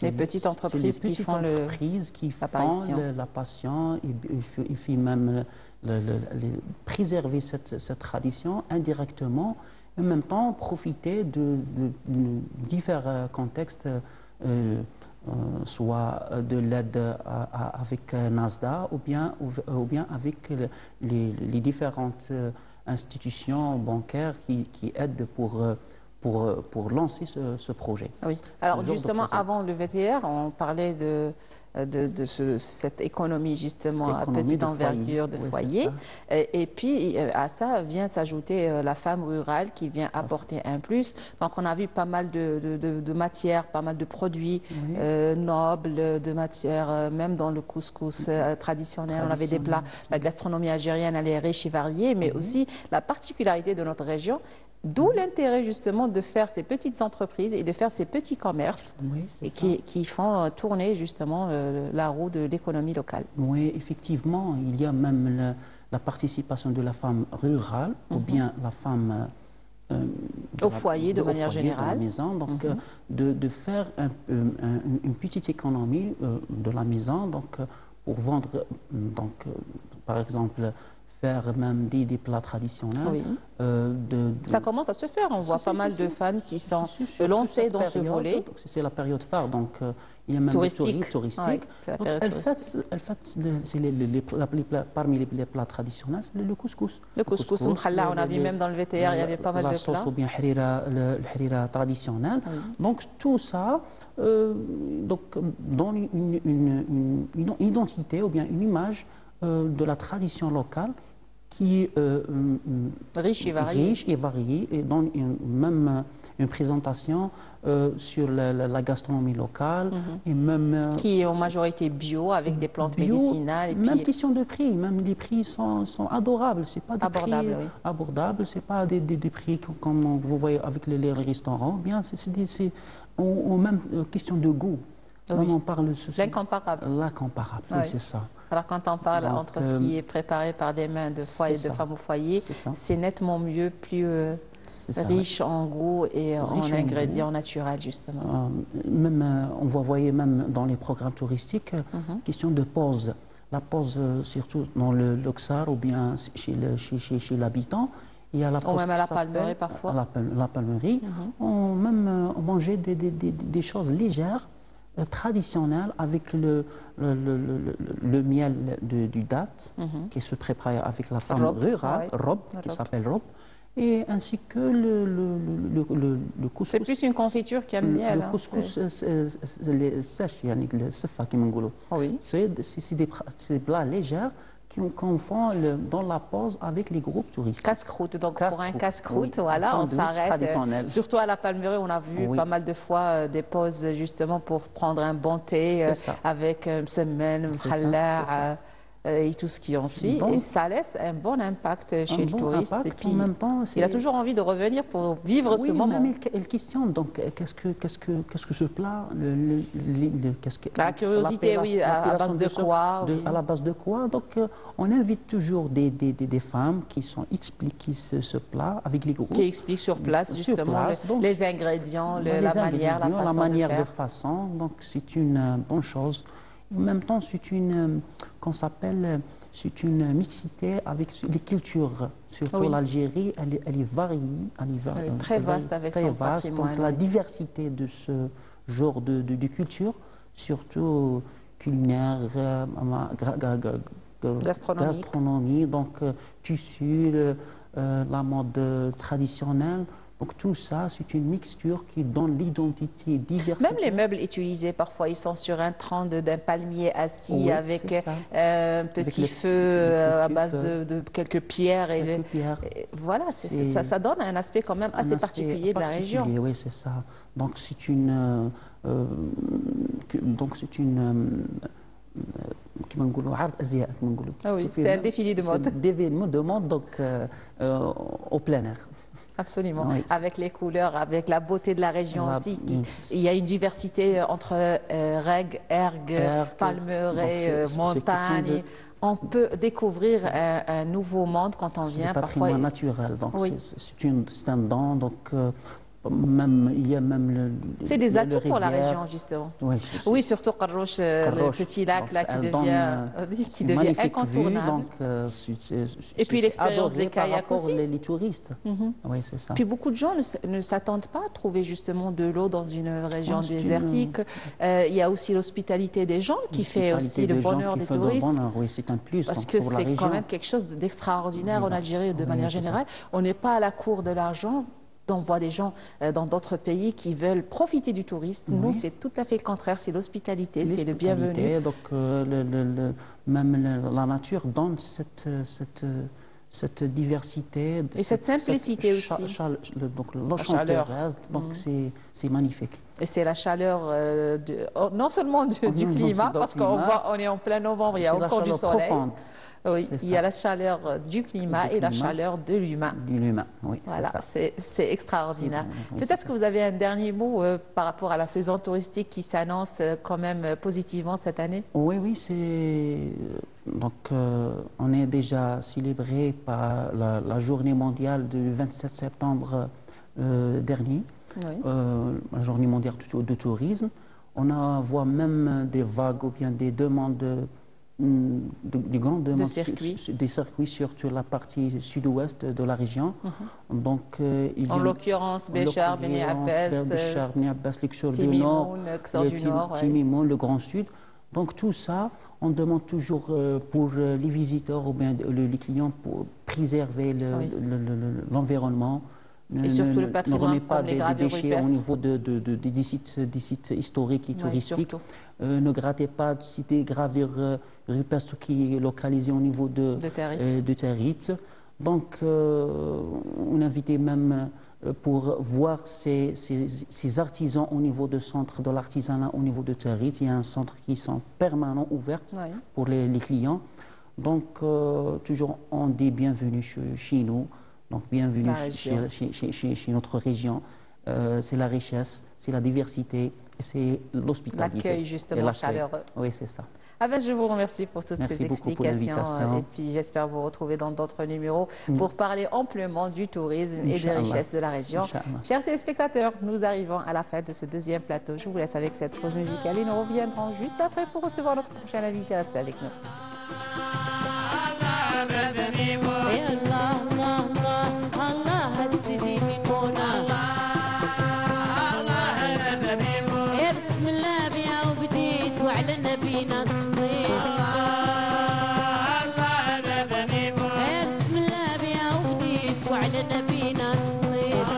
A: les petites entreprises qui font
F: la passion. Il faut même préserver cette tradition indirectement, et en même temps profiter de divers contextes, soit de l'aide avec NASDA ou bien avec les différentes institutions bancaires qui aident pour lancer ce projet.
A: Oui. Alors justement, avant le VTR, on parlait de cette économie justement à petite envergure de foyer. Et puis à ça vient s'ajouter la femme rurale qui vient apporter un plus. Donc on a vu pas mal de matières, pas mal de produits nobles, de matières, même dans le couscous traditionnel. On avait des plats, la gastronomie algérienne elle est riche et variée, mais aussi la particularité de notre région. D'où l'intérêt justement de faire ces petites entreprises et de faire ces petits commerces qui font tourner justement la roue de l'économie locale.
F: Oui, effectivement, il y a même la participation de la femme rurale ou bien la femme
A: au foyer de manière générale,
F: de la maison, donc de faire une petite économie de la maison, donc pour vendre, donc par exemple faire même des plats traditionnels.
A: Oui. Ça commence à se faire. On voit pas mal de femmes qui sont lancées dans ce volet.
F: C'est la période phare, donc il y a même
A: touristique.
F: touristique.
A: Oui,
F: elle fait parmi les plats traditionnels, le couscous.
A: Le couscous, on a vu même dans le VTR, il y avait pas mal de plats.
F: La sauce ou bien le harira traditionnel. Oui. Donc tout ça donc, donne une identité ou bien une image de la tradition locale qui est
A: riche et variée
F: et donne même une présentation sur la gastronomie locale et même
A: qui est en majorité bio avec des plantes médicinales et
F: même
A: puis...
F: question de prix, même les prix sont adorables, c'est pas des
A: abordables,
F: prix abordables, c'est pas des prix comme vous voyez avec les restaurants, bien c'est même question de goût.
A: Oui.
F: On parle
A: l'incomparable.
F: L'incomparable, oui, c'est ça.
A: Alors quand on parle entre ce qui est préparé par des mains de femmes au foyer, c'est nettement mieux, plus riche en goût et en ingrédients naturels justement.
F: Même on voyait même dans les programmes touristiques, question de pause. La pause surtout dans le Luxor ou bien chez l'habitant. Il y a la pause
A: ou même à la Palmeraie parfois.
F: La Palmeraie. On mangeait des choses légères, traditionnel avec le miel du date qui se prépare avec la femme rurale, robe, qui s'appelle robe, et ainsi que le couscous.
A: C'est plus une confiture qu'un miel.
F: Le couscous sèche, le sefa qui
A: oui.
F: C'est des plats légers qu'on fait dans la pause avec les groupes touristiques.
A: Casse-croûte, donc pour un casse-croûte, voilà, on s'arrête. Surtout à la Palmeraie, on a vu pas mal de fois des pauses justement pour prendre un bon thé avec semaine, mkhalla et tout ce qui en suit. Et ça laisse un bon impact chez le touriste. Et puis, en même temps, il a toujours envie de revenir pour vivre ce moment.
F: Même il questionne, donc, qu'est-ce que ce plat
A: la curiosité, oui, à base de quoi
F: À la base de quoi. Donc, on invite toujours des femmes qui expliquent ce plat avec les groupes.
A: Qui expliquent sur place, justement, les ingrédients, la manière de façon.
F: Donc, c'est une bonne chose. En même temps, c'est une mixité avec les cultures. Surtout l'Algérie, elle est variée. Elle est
A: très vaste avec son patrimoine.
F: Donc la diversité de ce genre de culture, surtout culinaire, gastronomie, donc tissu, la mode traditionnelle. Donc tout ça, c'est une mixture qui donne l'identité, diversité.
A: Même les meubles utilisés, parfois, ils sont sur un tronc d'un palmier assis avec un petit feu à base de quelques pierres. Et voilà, ça donne un aspect quand même assez particulier de la région.
F: Oui, c'est ça. Donc c'est une
A: oui, c'est un défilé de mode.
F: C'est un défilé de mode, donc au plein air.
A: Absolument, avec les couleurs, avec la beauté de la région aussi. Il y a une diversité entre reg, erg, palmeraie, montagne. On peut découvrir un nouveau monde quand on vient.
F: C'est patrimoine naturel, donc c'est un don. Donc, il y a même
A: c'est des atouts pour la région, justement. Oui, surtout Qarrouch, le petit lac là, qui devient incontournable.
F: Donc,
A: et puis l'expérience des kayaks aussi.
F: Les touristes. Oui, c'est ça.
A: Puis beaucoup de gens ne s'attendent pas à trouver justement de l'eau dans une région désertique. Il y a aussi l'hospitalité des gens qui fait aussi le bonheur des touristes.
F: Oui, c'est un plus.
A: Parce que c'est quand même quelque chose d'extraordinaire en Algérie de manière générale. On n'est pas à la cour de l'argent. On voit des gens dans d'autres pays qui veulent profiter du tourisme. Nous, c'est tout à fait le contraire. C'est l'hospitalité, c'est le bienvenu.
F: Donc, même la nature donne cette diversité.
A: Et cette simplicité aussi.
F: Donc, la chaleur. Donc, c'est magnifique.
A: Et c'est la chaleur, non seulement du climat, parce qu'on est en plein novembre, il y a encore du soleil. Oui, il y a la chaleur du climat et la chaleur de l'humain.
F: Oui.
A: Voilà, c'est extraordinaire. Peut-être que vous avez un dernier mot par rapport à la saison touristique qui s'annonce quand même positivement cette année.
F: Oui, donc on est déjà célébré par la journée mondiale du 27 septembre dernier, la journée mondiale du tourisme. On voit même des vagues ou bien des demandes du grand
A: de circuits.
F: des circuits sur la partie sud-ouest de la région. Donc,
A: en l'occurrence, Béchar, Beni
F: Abbas, Luxor du Nord, Timimon, le Grand Sud. Donc tout ça, on demande toujours pour les visiteurs ou bien les clients pour préserver l'environnement.
A: Et surtout le patrimoine,
F: ne remet pas
A: comme les
F: des déchets
A: rupestres.
F: au niveau des sites historiques et touristiques. Ne grattez pas des gravures rupestres qui est localisée au niveau de Territ. Donc, on invitait même pour voir ces artisans au niveau du centre de l'artisanat au niveau de Territ. Il y a un centre qui sont permanent ouvert pour les clients. Donc, toujours on dit bienvenue chez nous. Donc, bienvenue chez notre région. C'est la richesse, c'est la diversité, c'est l'hospitalité.
A: L'accueil, justement, chaleureux.
F: Oui, c'est ça.
A: Abed, je vous remercie pour toutes ces explications. Et puis, j'espère vous retrouver dans d'autres numéros pour parler amplement du tourisme et des richesses de la région. Chers téléspectateurs, nous arrivons à la fin de ce deuxième plateau. Je vous laisse avec cette pause musicale et nous reviendrons juste après pour recevoir notre prochain invité. Restez avec nous.
J: وعلى نبينا صليت بسم الله بيا وبديت وعلى نبينا صليت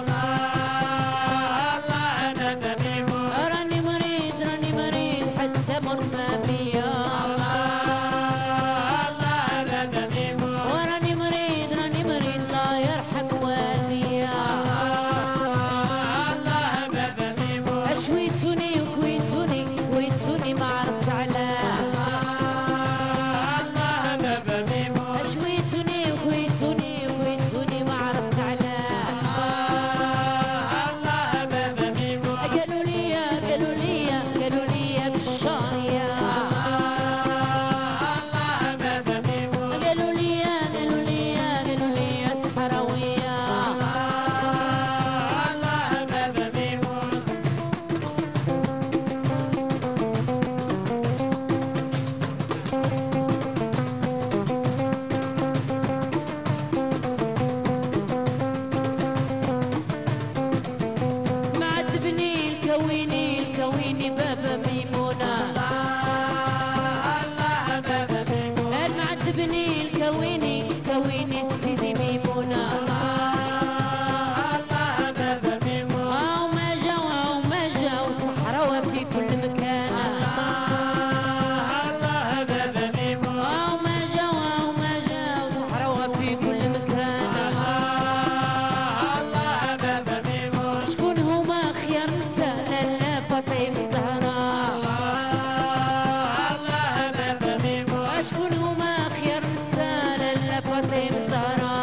J: راني مريض حتى مر ما بيا وراني مريض الله يرحم والديا أشويتوني وكويتوني ما عرفت علاه أشويتوني وكويتوني ما عرفت علاه قالوا لي بالشارية قالوا لي صحراوية معذبني الكويني بابا ميمونة معذبني الكويني السيدي ميمونة وما جاو صحراوة في كل مكان وما جاو صحراوة في كل مكان شكون هما خيار نساء لالا فاطمة الزهراء شكون هما خيار نساء لالا فاطمة الزهراء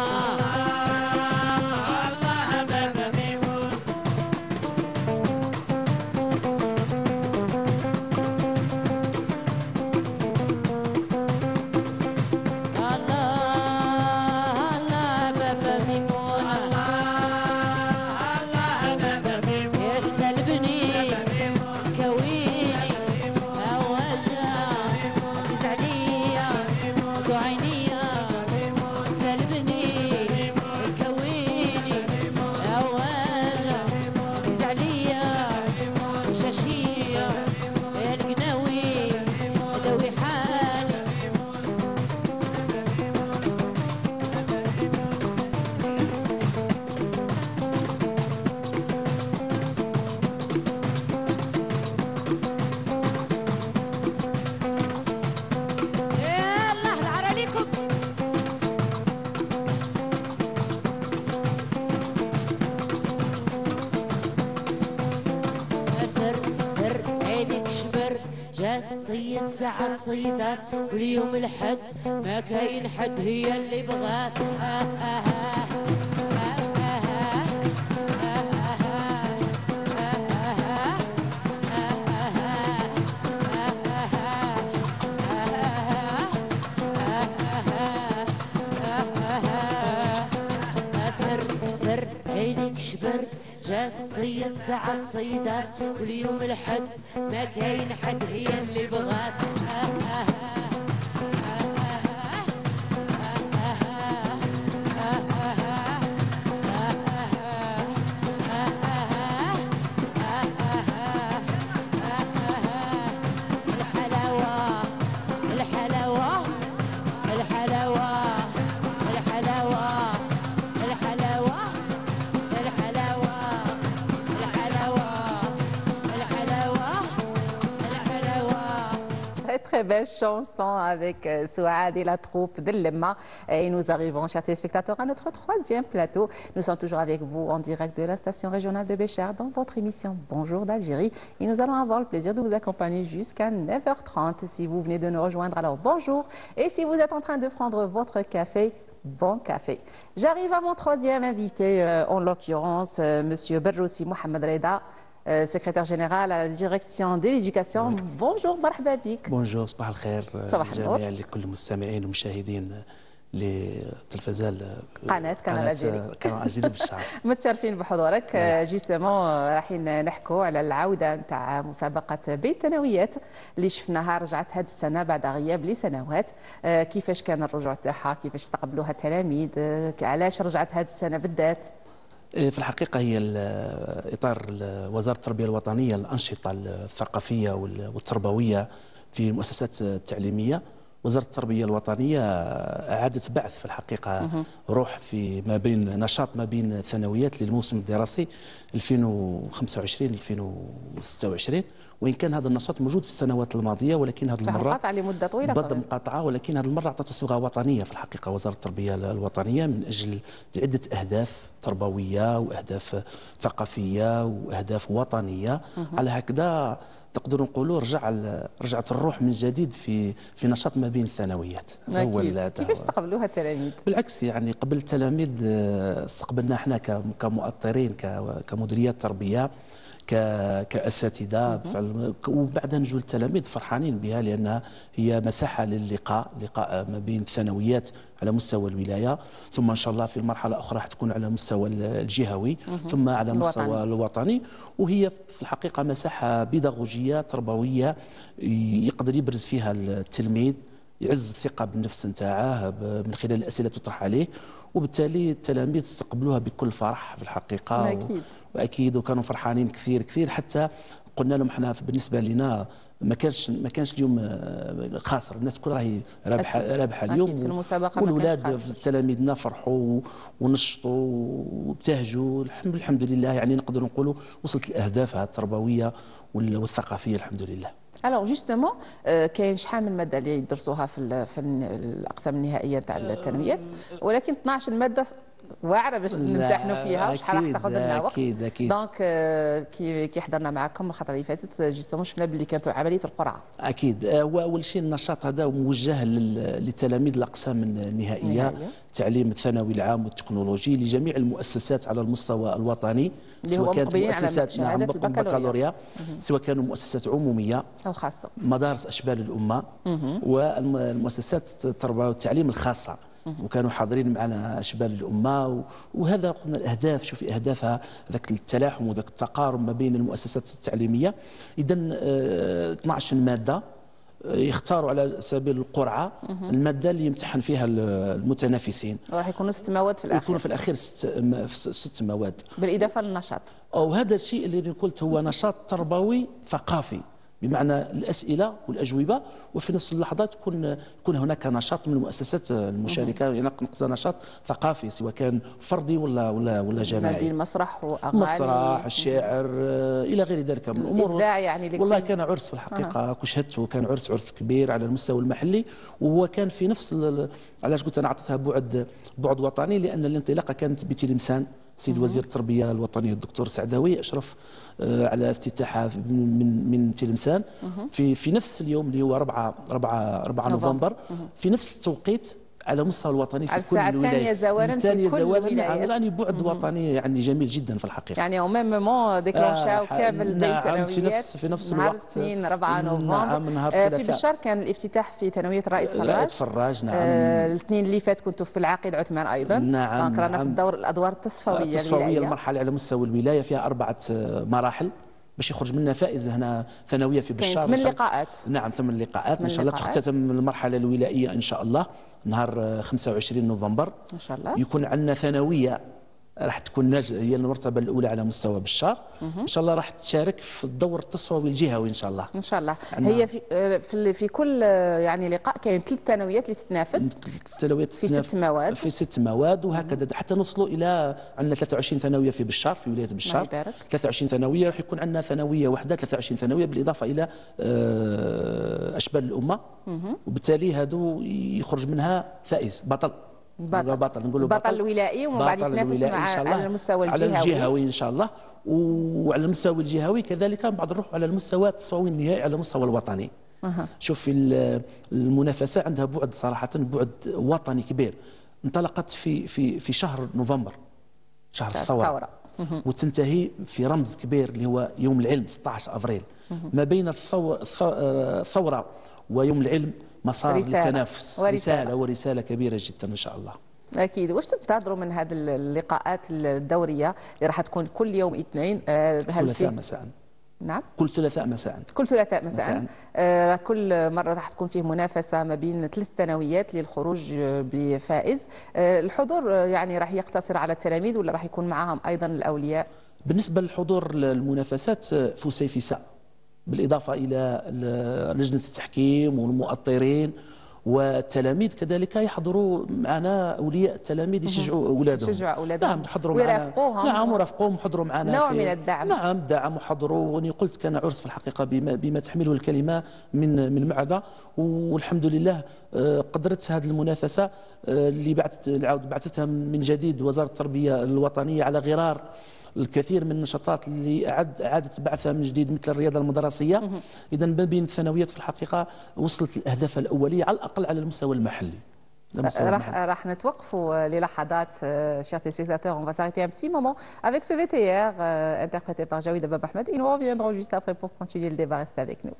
J: الله بابا ميمونة يا سلبني كويني أواجه عزيز عليا دعينيا سلبني كويني أواجه عزيز عليا شاشية يا القناوي داوي حالي الله العار عليكم سر عينك شبر جات صيد ساعة صيدات واليوم الحد ما كاين حد هي اللي بغات سر عينك شبر جات صيد ساعة صيدات واليوم الحد ما كاين حد هي اللي بغات
A: très belle chanson avec Souad et la troupe de Lemma. Et nous arrivons, chers téléspectateurs, à notre troisième plateau. Nous sommes toujours avec vous en direct de la station régionale de Béchar dans votre émission Bonjour d'Algérie. Et nous allons avoir le plaisir de vous accompagner jusqu'à 9h30. Si vous venez de nous rejoindre, alors bonjour. Et si vous êtes en train de prendre votre café, bon café. J'arrive à mon troisième invité, en l'occurrence, Monsieur Berroussi Mohamed Reda, secrétaire général à la direction de l'éducation. Bonjour, مرحبا بك.
K: بونجور صباح الخير جميعا لكل المستمعين والمشاهدين لتلفزيون
A: قناة الجيري
K: بالشعب.
A: متشرفين بحضورك. جوستومون رايحين نحكوا على العودة نتاع مسابقة بين الثانويات اللي شفناها رجعت هذه السنة بعد غياب لسنوات. كيفاش كان الرجوع تاعها؟ كيفاش استقبلوها التلاميذ؟ علاش رجعت هذه السنة بالذات؟
K: في الحقيقة هي إطار وزارة التربية الوطنية الأنشطة الثقافية والتربوية في المؤسسات التعليمية. وزارة التربية الوطنية أعادت بعث في الحقيقة روح في ما بين نشاط ما بين الثانويات للموسم الدراسي 2025-2026، وإن كان هذا النشاط موجود في السنوات الماضية، ولكن هذه المرة
A: مقاطعة لمدة طويلة
K: بالضبط مقاطعة، ولكن هذه المرة أعطته صبغة وطنية في الحقيقة وزارة التربية الوطنية من أجل عدة أهداف تربوية وأهداف ثقافية وأهداف وطنية. على هكذا تقدروا نقولوا رجعت الروح من جديد في نشاط ما بين الثانويات.
A: كيفاش استقبلوها التلاميذ؟
K: بالعكس، يعني قبل التلاميذ استقبلنا احنا كمؤطرين كمديريات تربيه كاساتذه، وبعدها نجوا التلاميذ فرحانين بها لانها هي مساحه لقاء ما بين الثانويات على مستوى الولايه، ثم ان شاء الله في المرحله الاخرى حتكون على مستوى الجهوي، ثم على مستوى الوطني. وهي في الحقيقه مساحه بيداغوجيه تربويه يقدر يبرز فيها التلميذ، يعز الثقه بالنفس نتاعه من خلال الاسئله تطرح عليه، وبالتالي التلاميذ استقبلوها بكل فرح في الحقيقه.
A: أكيد.
K: واكيد وكانوا فرحانين كثير حتى قلنا لهم احنا بالنسبه لنا ما كانش اليوم خاسر، الناس كلها راهي رابحه اليوم.
A: أكيد في المسابقه
K: والولاد تلاميذنا فرحوا ونشطوا وابتهجوا الحمد لله. يعني نقدر نقولوا وصلت لاهدافها التربويه والثقافيه الحمد لله.
A: الوغ جوستومون كاين شحال من ماده اللي يدرسوها في الاقسام النهائيه تاع الثانويات، ولكن 12 ماده واعره باش نمتحنوا فيها، وشحال راح تاخذ لنا وقت.
K: اكيد
A: دونك كي حضرنا معكم الخطره اللي فاتت جوستومون شفنا باللي كانت عمليه القرعه.
K: اكيد. واول شيء النشاط هذا موجه لتلاميذ الاقسام النهائيه، التعليم الثانوي العام والتكنولوجي لجميع المؤسسات على المستوى الوطني، سواء كانت مؤسسات البكالوريا، سواء كانوا مؤسسات عموميه
A: او خاصه،
K: مدارس اشبال الامه، والمؤسسات التربيه والتعليم الخاصه، وكانوا حاضرين معنا اشبال الامه. وهذا قلنا الاهداف، شوفي اهدافها ذاك التلاحم وذاك التقارب ما بين المؤسسات التعليميه. اذا 12 ماده يختاروا على سبيل القرعه الماده اللي يمتحن فيها المتنافسين.
A: راح يكونوا 6 مواد في الاخير.
K: يكونوا في الاخير 6 مواد
A: بالاضافه للنشاط.
K: وهذا الشيء اللي قلت هو نشاط تربوي ثقافي، بمعنى الاسئله والاجوبه، وفي نفس اللحظه يكون هناك نشاط من المؤسسات المشاركه، يعني نقصد نشاط ثقافي سواء كان فردي ولا جماعي،
A: ما بين مسرح واغاني،
K: مسرح، الشعر الى غير ذلك من الامور.
A: الابداع يعني.
K: والله كان عرس في الحقيقه كشهدته، كان عرس كبير على المستوى المحلي، وهو كان في نفس علاش قلت انا اعطيتها بعد وطني، لان الانطلاقه كانت بتلمسان. سيد وزير التربيه الوطنيه الدكتور سعداوي اشرف على افتتاحها من تلمسان في نفس اليوم اللي هو 4 نوفمبر، في نفس التوقيت على مستوى الوطني في كل الولايات.
A: الثانية زوالا في كل الولايات.
K: يعني بعد وطني يعني جميل جدا في الحقيقة.
A: يعني او ميم مومون ديكلونشاو كامل بين الثانويات
K: في نفس
A: نهار
K: الوقت.
A: نهار 4 نوفمبر.
K: نعم، نهار الثلاثاء.
A: في بشار كان الافتتاح في ثانوية رائد
K: فراج. نعم.
A: الاثنين اللي فات كنتوا في العقيد عثمان ايضا.
K: نعم.
A: دونك رانا في الادوار التصفوية.
K: المرحلة على مستوى الولاية فيها 4 مراحل باش يخرج منها فائز هنا ثانويه في بشار.
A: 8 لقاءات.
K: نعم 8 لقاءات ان شاء الله تختتم المرحله الولائيه ان شاء الله نهار 25 نوفمبر
A: ان شاء الله.
K: يكون عندنا ثانويه راح تكون هي المرتبه الاولى على مستوى بشار. ان شاء الله راح تشارك في الدور التصفوي الجهوي ان شاء الله.
A: ان شاء الله. هي في كل يعني لقاء كاين 3 ثانويات اللي تتنافس في 6 مواد.
K: في 6 مواد وهكذا حتى نوصلوا الى عندنا 23 ثانويه في بشار، في ولايه بشار. 23 ثانويه، راح يكون عندنا ثانويه واحده 23 ثانويه بالاضافه الى اشبال الامه. وبالتالي هادو يخرج منها فائز بطل نقولوا
A: بطل ولائي، ومن بعد يتنافس على المستوى الجهوي.
K: على الجهوي ان شاء الله، وعلى المستوى الجهوي كذلك من بعد نروح على المستوى التصفوي النهائي على المستوى الوطني. شوف في المنافسه عندها بعد صراحه، بعد وطني كبير. انطلقت في شهر نوفمبر، شهر الثوره، وتنتهي في رمز كبير اللي هو يوم العلم 16 افريل. ما بين الثوره ويوم العلم مسار للتنافس، ورسالة كبيرة جدا إن شاء الله.
A: أكيد. واش تنتظروا من هذه اللقاءات الدورية اللي راح تكون كل يوم اثنين؟
K: ثلاثاء مساء.
A: نعم،
K: كل ثلاثاء مساء.
A: كل ثلاثاء مساء. كل مرة راح تكون فيه منافسة ما بين 3 ثانويات للخروج بفائز. الحضور يعني راح يقتصر على التلاميذ ولا راح يكون معهم أيضا الأولياء؟
K: بالنسبة للحضور المنافسات فسيفساء، بالإضافة إلى لجنة التحكيم والمؤطرين والتلاميذ كذلك يحضروا معنا. أولياء التلاميذ يشجعوا أولادهم.
A: نعم،
K: يحضروا
A: ويرافقوهم.
K: نعم، ورافقوهم، حضروا معنا
A: نوع من الدعم.
K: نعم، دعم وحضروا. وأني قلت كان عرس في الحقيقة بما تحمله الكلمة من معدة. والحمد لله قدرت هذه المنافسة اللي بعثتها من جديد وزارة التربية الوطنية على غرار الكثير من النشاطات اللي أعادت بعثها من جديد مثل الرياضة المدرسية. إذا ما بين الثانويات في الحقيقة وصلت الأهداف الأولية على الأقل على المستوى المحلي.
A: راح نتوقفوا للحظات. Chers téléspectateurs, on va s'arrêter un petit moment avec ce VTR interprété par Jaouid Abab Ahmed. Et nous reviendrons juste après pour continuer le débat. Restez avec nous.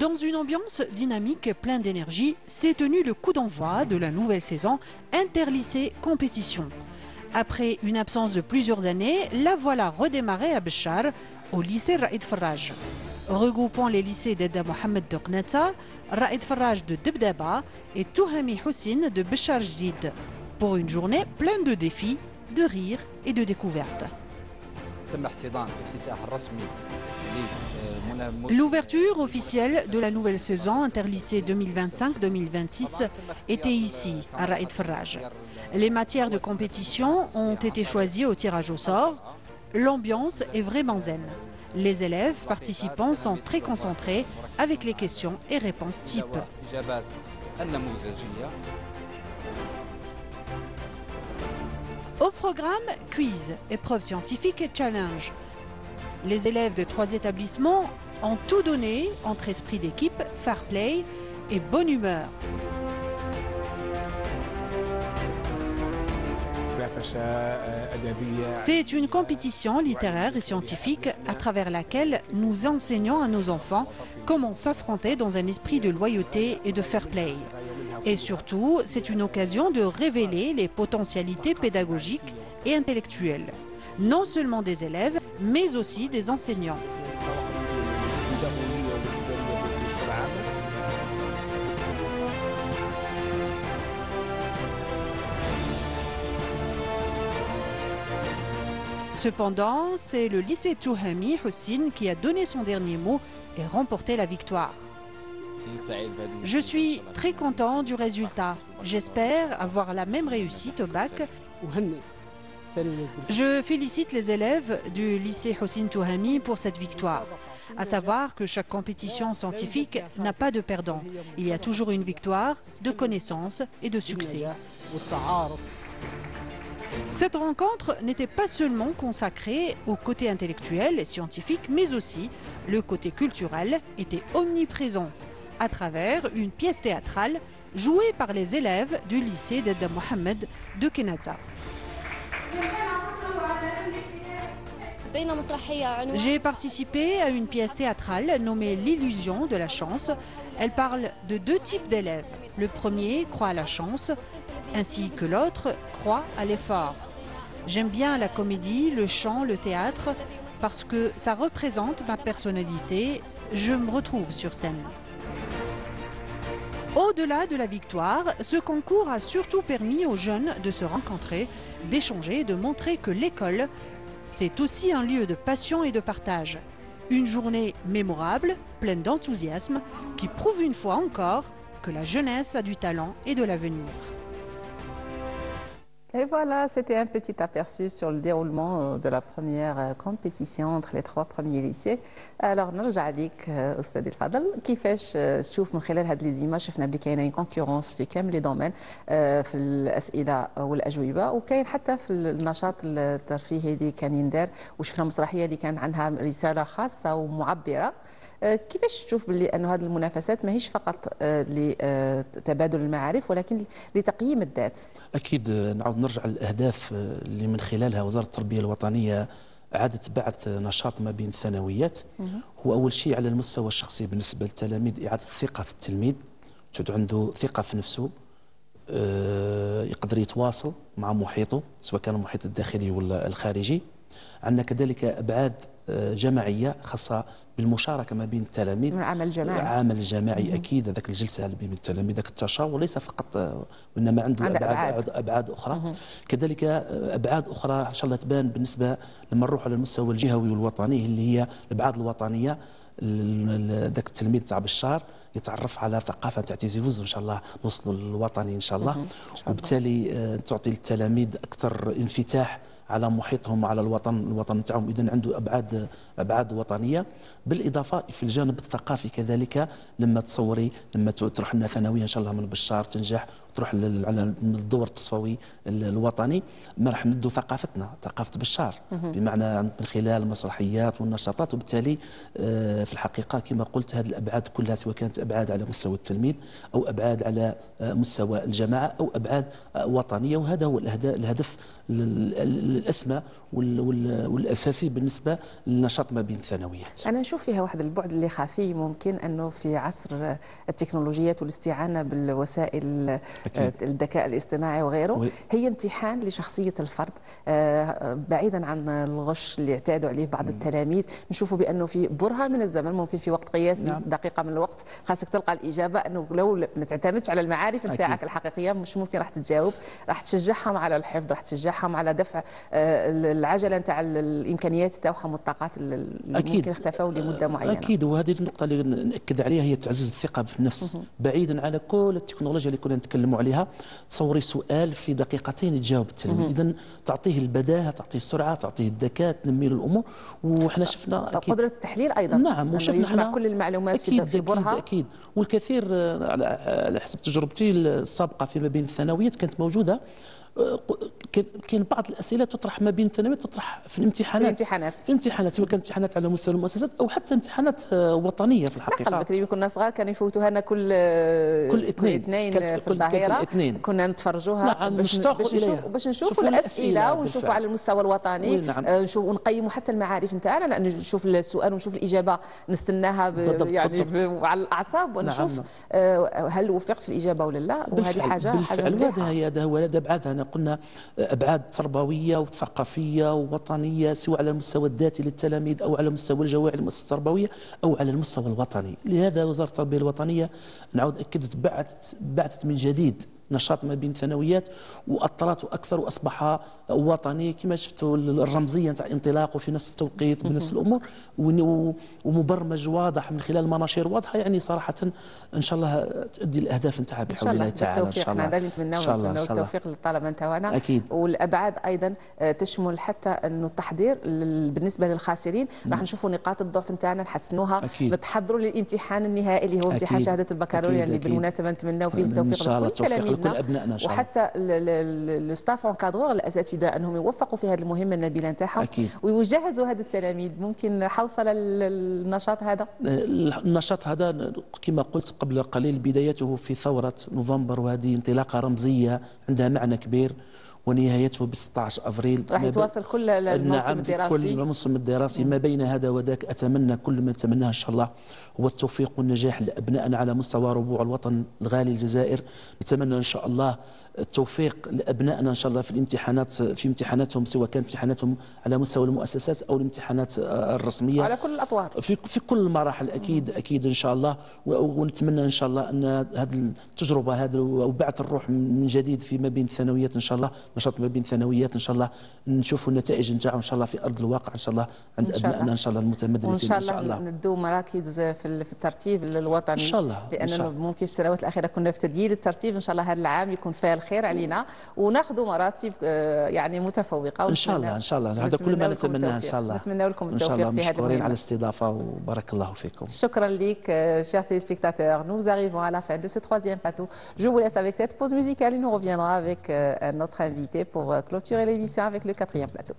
C: Dans une ambiance dynamique, pleine d'énergie, s'est tenu le coup d'envoi de la nouvelle saison Interlycée Compétition. Après une absence de plusieurs années, la voilà redémarrée à Béchar, au lycée Raïd Farraj. Regroupant les lycées d'Edda Mohamed de Qnata, Raïd Farraj de Debdaba et Touhami Houssine de Béchar Jdid, pour une journée pleine de défis, de rires et de découvertes. L'ouverture officielle de la nouvelle saison Interlycée 2025-2026 était ici, à Raïd Farraj. Les matières de compétition ont été choisies au tirage au sort. L'ambiance est vraiment zen. Les élèves participants sont très concentrés avec les questions et réponses type. Au programme, quiz, épreuves scientifiques et challenge. Les élèves de 3 établissements ont tout donné entre esprit d'équipe, fair play et bonne humeur. C'est une compétition littéraire et scientifique à travers laquelle nous enseignons à nos enfants comment s'affronter dans un esprit de loyauté et de fair play. Et surtout, c'est une occasion de révéler les potentialités pédagogiques et intellectuelles, non seulement des élèves, mais aussi des enseignants. Cependant, c'est le lycée Touhami Houssine qui a donné son dernier mot et remporté la victoire. Je suis très content du résultat. J'espère avoir la même réussite au bac. Je félicite les élèves du lycée Houssine Touhami pour cette victoire. À savoir que chaque compétition scientifique n'a pas de perdant. Il y a toujours une victoire, de connaissances et de succès. Cette rencontre n'était pas seulement consacrée au côté intellectuel et scientifique, mais aussi le côté culturel était omniprésent à travers une pièce théâtrale jouée par les élèves du lycée d'Edda Mohamed de Qnata. J'ai participé à une pièce théâtrale nommée L'illusion de la chance. Elle parle de 2 types d'élèves. Le premier croit à la chance, ainsi que l'autre croit à l'effort. J'aime bien la comédie, le chant, le théâtre, parce que ça représente ma personnalité. Je me retrouve sur scène. Au-delà de la victoire, ce concours a surtout permis aux jeunes de se rencontrer, d'échanger et de montrer que l'école, c'est aussi un lieu de passion et de partage. Une journée mémorable, pleine d'enthousiasme, qui prouve une fois encore que la jeunesse a du talent et de l'avenir.
A: Et voilà, c'était un petit aperçu sur le déroulement de la première compétition entre les 3 premiers lycées. Alors نرجع ليك أستاذ الفاضل، كيفاش تشوف من خلال هذه الزيمة شفنا بلي كاينه كونكورونس في كامل لي دومين، في الأسئلة والأجوبة، وكاين حتى في النشاط الترفيهي اللي كان يندار، وشفنا مسرحية اللي كان عندها رسالة خاصة ومعبرة. كيفاش تشوف باللي أنه هذه المنافسات ماهيش فقط لتبادل المعارف ولكن لتقييم الذات؟
K: أكيد نعود نرجع للأهداف اللي من خلالها وزارة التربية الوطنية أعادت بعث نشاط ما بين الثانويات. هو أول شيء على المستوى الشخصي بالنسبة للتلاميذ إعادة الثقة في التلميذ، تعود عنده ثقة في نفسه، يقدر يتواصل مع محيطه سواء كان المحيط الداخلي ولا الخارجي. عندنا كذلك أبعاد جماعية خاصة بالمشاركة ما بين التلاميذ،
A: العمل الجماعي،
K: عمل جماعي أكيد. هذاك الجلسة اللي بين التلاميذ، ذاك التشاور ليس فقط وإنما عنده أبعاد أخرى. كذلك أبعاد أخرى إن شاء الله تبان بالنسبة لما نروح على المستوى الجهوي والوطني، اللي هي الأبعاد الوطنية. ذاك التلميذ تاع بشار يتعرف على ثقافة تاع تيزي وزر، إن شاء الله نوصلوا للوطني إن شاء الله. وبالتالي تعطي للتلاميذ أكثر انفتاح على محيطهم وعلى الوطن تاعهم، اذا عنده ابعاد وطنيه. بالاضافه في الجانب الثقافي كذلك، لما تصوري لما تروح لنا ثانويه ان شاء الله من بشار تنجح وتروح على الدور التصفوي الوطني، ما راح ندوا ثقافتنا، ثقافه بشار، بمعنى من خلال المسرحيات والنشاطات. وبالتالي في الحقيقه كما قلت هذه الابعاد كلها، سواء كانت ابعاد على مستوى التلميذ او ابعاد على مستوى الجماعه او ابعاد وطنيه، وهذا هو الهدف الأسمى والأساسي بالنسبة للنشاط ما بين الثانويات.
A: أنا نشوف فيها واحد البعد اللي خفي، ممكن أنه في عصر التكنولوجيات والاستعانة بالوسائل الذكاء الاصطناعي وغيره، هي امتحان لشخصية الفرد، بعيدا عن الغش اللي اعتادوا عليه بعض التلاميذ. نشوفوا بأنه في برهة من الزمن، ممكن في وقت قياسي دقيقة من الوقت خاصك تلقى الإجابة، أنه لو ما تعتمدش على المعارف نتاعك الحقيقية مش ممكن راح تتجاوب، راح تشجعهم على الحفظ، راح تشجعهم على دفع العجله نتاع الامكانيات تاعهم والطاقات اللي ممكن اختفوا لمده معينه.
K: اكيد، وهذه النقطه اللي ناكد عليها هي تعزيز الثقه في النفس، بعيدا على كل التكنولوجيا اللي كنا نتكلموا عليها. تصوري سؤال في دقيقتين يتجاوب التلميذ، اذا تعطيه البداهه، تعطيه السرعه، تعطيه الذكاء، تنمي له الامور. وحنا شفنا
A: قدره التحليل ايضا.
K: نعم، وشفنا
A: كل المعلومات في برهه.
K: اكيد، والكثير على حسب تجربتي السابقه فيما بين الثانويات كانت موجوده. كاين بعض الاسئله تطرح ما بين الثانويات، تطرح في الامتحانات سواء كانت امتحانات على مستوى المؤسسات او حتى امتحانات وطنيه في الحقيقه.
A: قبل بكري كنا صغار كانوا يفوتوها لنا كل اثنين في الظهيره، كنا نتفرجوها باش نشوفوا الاسئله ونشوفوا على المستوى الوطني، ونقيموا حتى المعارف نتاعنا، لان نشوف السؤال ونشوف الاجابه نستناها يعني على الاعصاب، ونشوف هل وفقت في الاجابه ولا لا. وهذه حاجه
K: هذا هو ابعادها. قلنا ابعاد تربويه وثقافيه ووطنيه، سواء على المستوى الذاتي للتلاميذ او على مستوى الجوامع المؤسسه التربويه او على المستوى الوطني. لهذا وزاره التربيه الوطنيه نعود اكدت بعثت من جديد نشاط ما بين الثانويات، واطراته اكثر واصبح وطني كما شفتوا الرمزيه نتاع انطلاقه في نفس التوقيت بنفس الامور، ومبرمج واضح من خلال مناشير واضحه. يعني صراحه ان شاء الله تؤدي الاهداف نتاعها بحول الله تعالى.
A: ان شاء الله نتمنوا التوفيق للطلبه نتاعنا.
K: اكيد.
A: والابعاد ايضا تشمل حتى انه التحضير بالنسبه للخاسرين، راح نشوفوا نقاط الضعف نتاعنا نحسنوها، نتحضروا للامتحان النهائي اللي هو امتحان شهاده البكالوريا، اللي بالمناسبه نتمنوا فيه التوفيق لكل تلاميذنا
K: أبنائنا
A: وحتى الستاف انكادرور الاساتذه انهم يوفقوا في هذه المهمه النبيله نتاعهم ويجهزوا هذا التلاميذ. ممكن حوصله النشاط هذا؟
K: النشاط هذا كما قلت قبل قليل بدايته في ثوره نوفمبر، وهذه انطلاقه رمزيه عندها معنى كبير، ونهايته ب 16 افريل.
A: راح يتواصل كل الموسم الدراسي.
K: نعم، كل الموسم الدراسي. ما بين هذا وذاك اتمنى كل ما نتمناه ان شاء الله هو التوفيق والنجاح لابنائنا على مستوى ربوع الوطن الغالي الجزائر. نتمنى ان شاء الله التوفيق لابنائنا ان شاء الله في الامتحانات، في امتحاناتهم، سواء كانت امتحاناتهم على مستوى المؤسسات او الامتحانات الرسميه
A: على كل الاطوار،
K: في كل المراحل. اكيد ان شاء الله. ونتمنى ان شاء الله ان هذه التجربه هذا وبعث الروح من جديد في ما بين الثانويات ان شاء الله، نشاط ما بين الثانويات ان شاء الله نشوفوا النتائج نتاعو ان شاء الله في ارض الواقع ان شاء الله عند ابنائنا ان شاء الله المتمدرسين
A: ان شاء الله. ندو مراكز في الترتيب الوطني ان
K: شاء الله،
A: لانه ممكن في السنوات الاخيره كنا في تديير الترتيب. ان شاء الله هذا العام يكون فيه الخير علينا وناخذوا مراتب يعني متفوقه
K: ان شاء الله. ان شاء الله هذا كل ما نتمناه ان شاء الله.
A: نتمنى لكم التوفيق في هذا المهمه.
K: مشكورين على الاستضافه وبارك الله فيكم.
A: شكرا لك chers téléspectateurs. Nous arrivons à la fin de ce troisième plateau. Je vous laisse avec cette pause musicale et nous reviendra avec notre invité pour clôturer l'émission avec le quatrième plateau.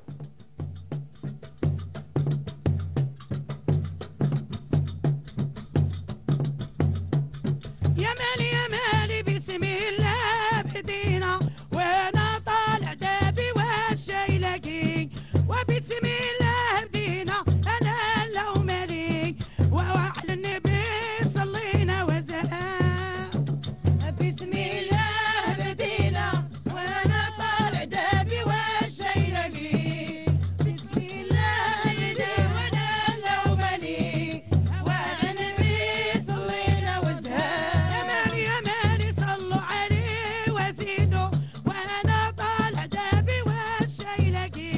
L: يا مالي يا مالي بسم الله بدينا وانا طالع دابي والشاي لاقي وبسم الله بدينا انا لو مالي وعلى النبي صلينا وزهاب.
M: بسم الله بدينا وانا طالع دابي والشاي لاقي بسم الله بدينا وانا لو مالي وعلى النبي صلينا وزهاب.
L: يا مالي صلوا عليه وزيدوا وانا طالع دابي والشاي لاقي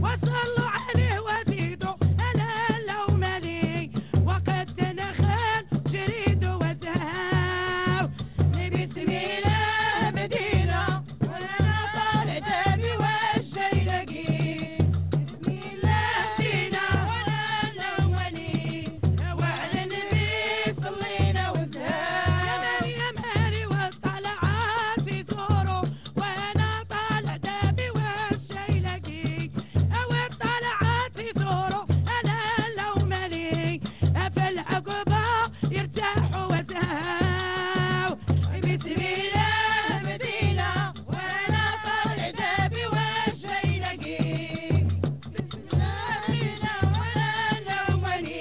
L: وصلوا عليه وزيدوا انا لو مالي وقد تنخل جريد وزهاو.
M: بسم الله بدينا وانا طالع دابي والشاي لاقي بسم الله بدينا وانا لو مالي وعلى النبي صلينا وزهاو.
L: يا مالي والطلعات في زورو وانا طالع دابي والشاي لاقي والطلعات في زورو انا لو مالي في العقبه يرتاحوا وزهاو.
M: بسم الله بدينا وانا طالع دابي والشاي لاقي بسم الله بدينا وانا لو مالي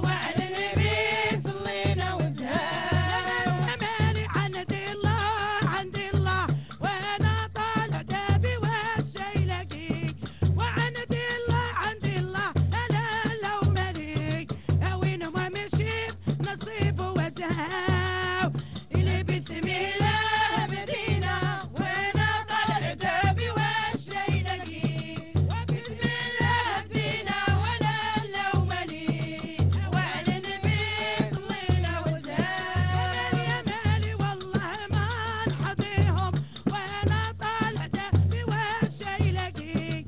M: وعلى النبي صلينا وزهاو.
L: يا مالي عندي الله وانا طالع دابي والشاي لاقي وعندي الله انا لو مالي وين ما مشيت نصيب وزهاو. اللي
M: بسم الله بدينا وانا طالع دابي والشاي لاقي بسم الله بدينا وانا لو مالي وعلى النبي صلينا وزهاو.
L: يا مالي والله ما نحظيهم وانا طالع دابي والشاي لاقي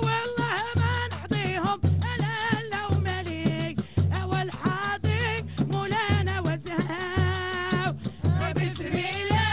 L: والله ما نحظيهم انا لو مالي والحاضي مولانا وزهاو.
M: بسم الله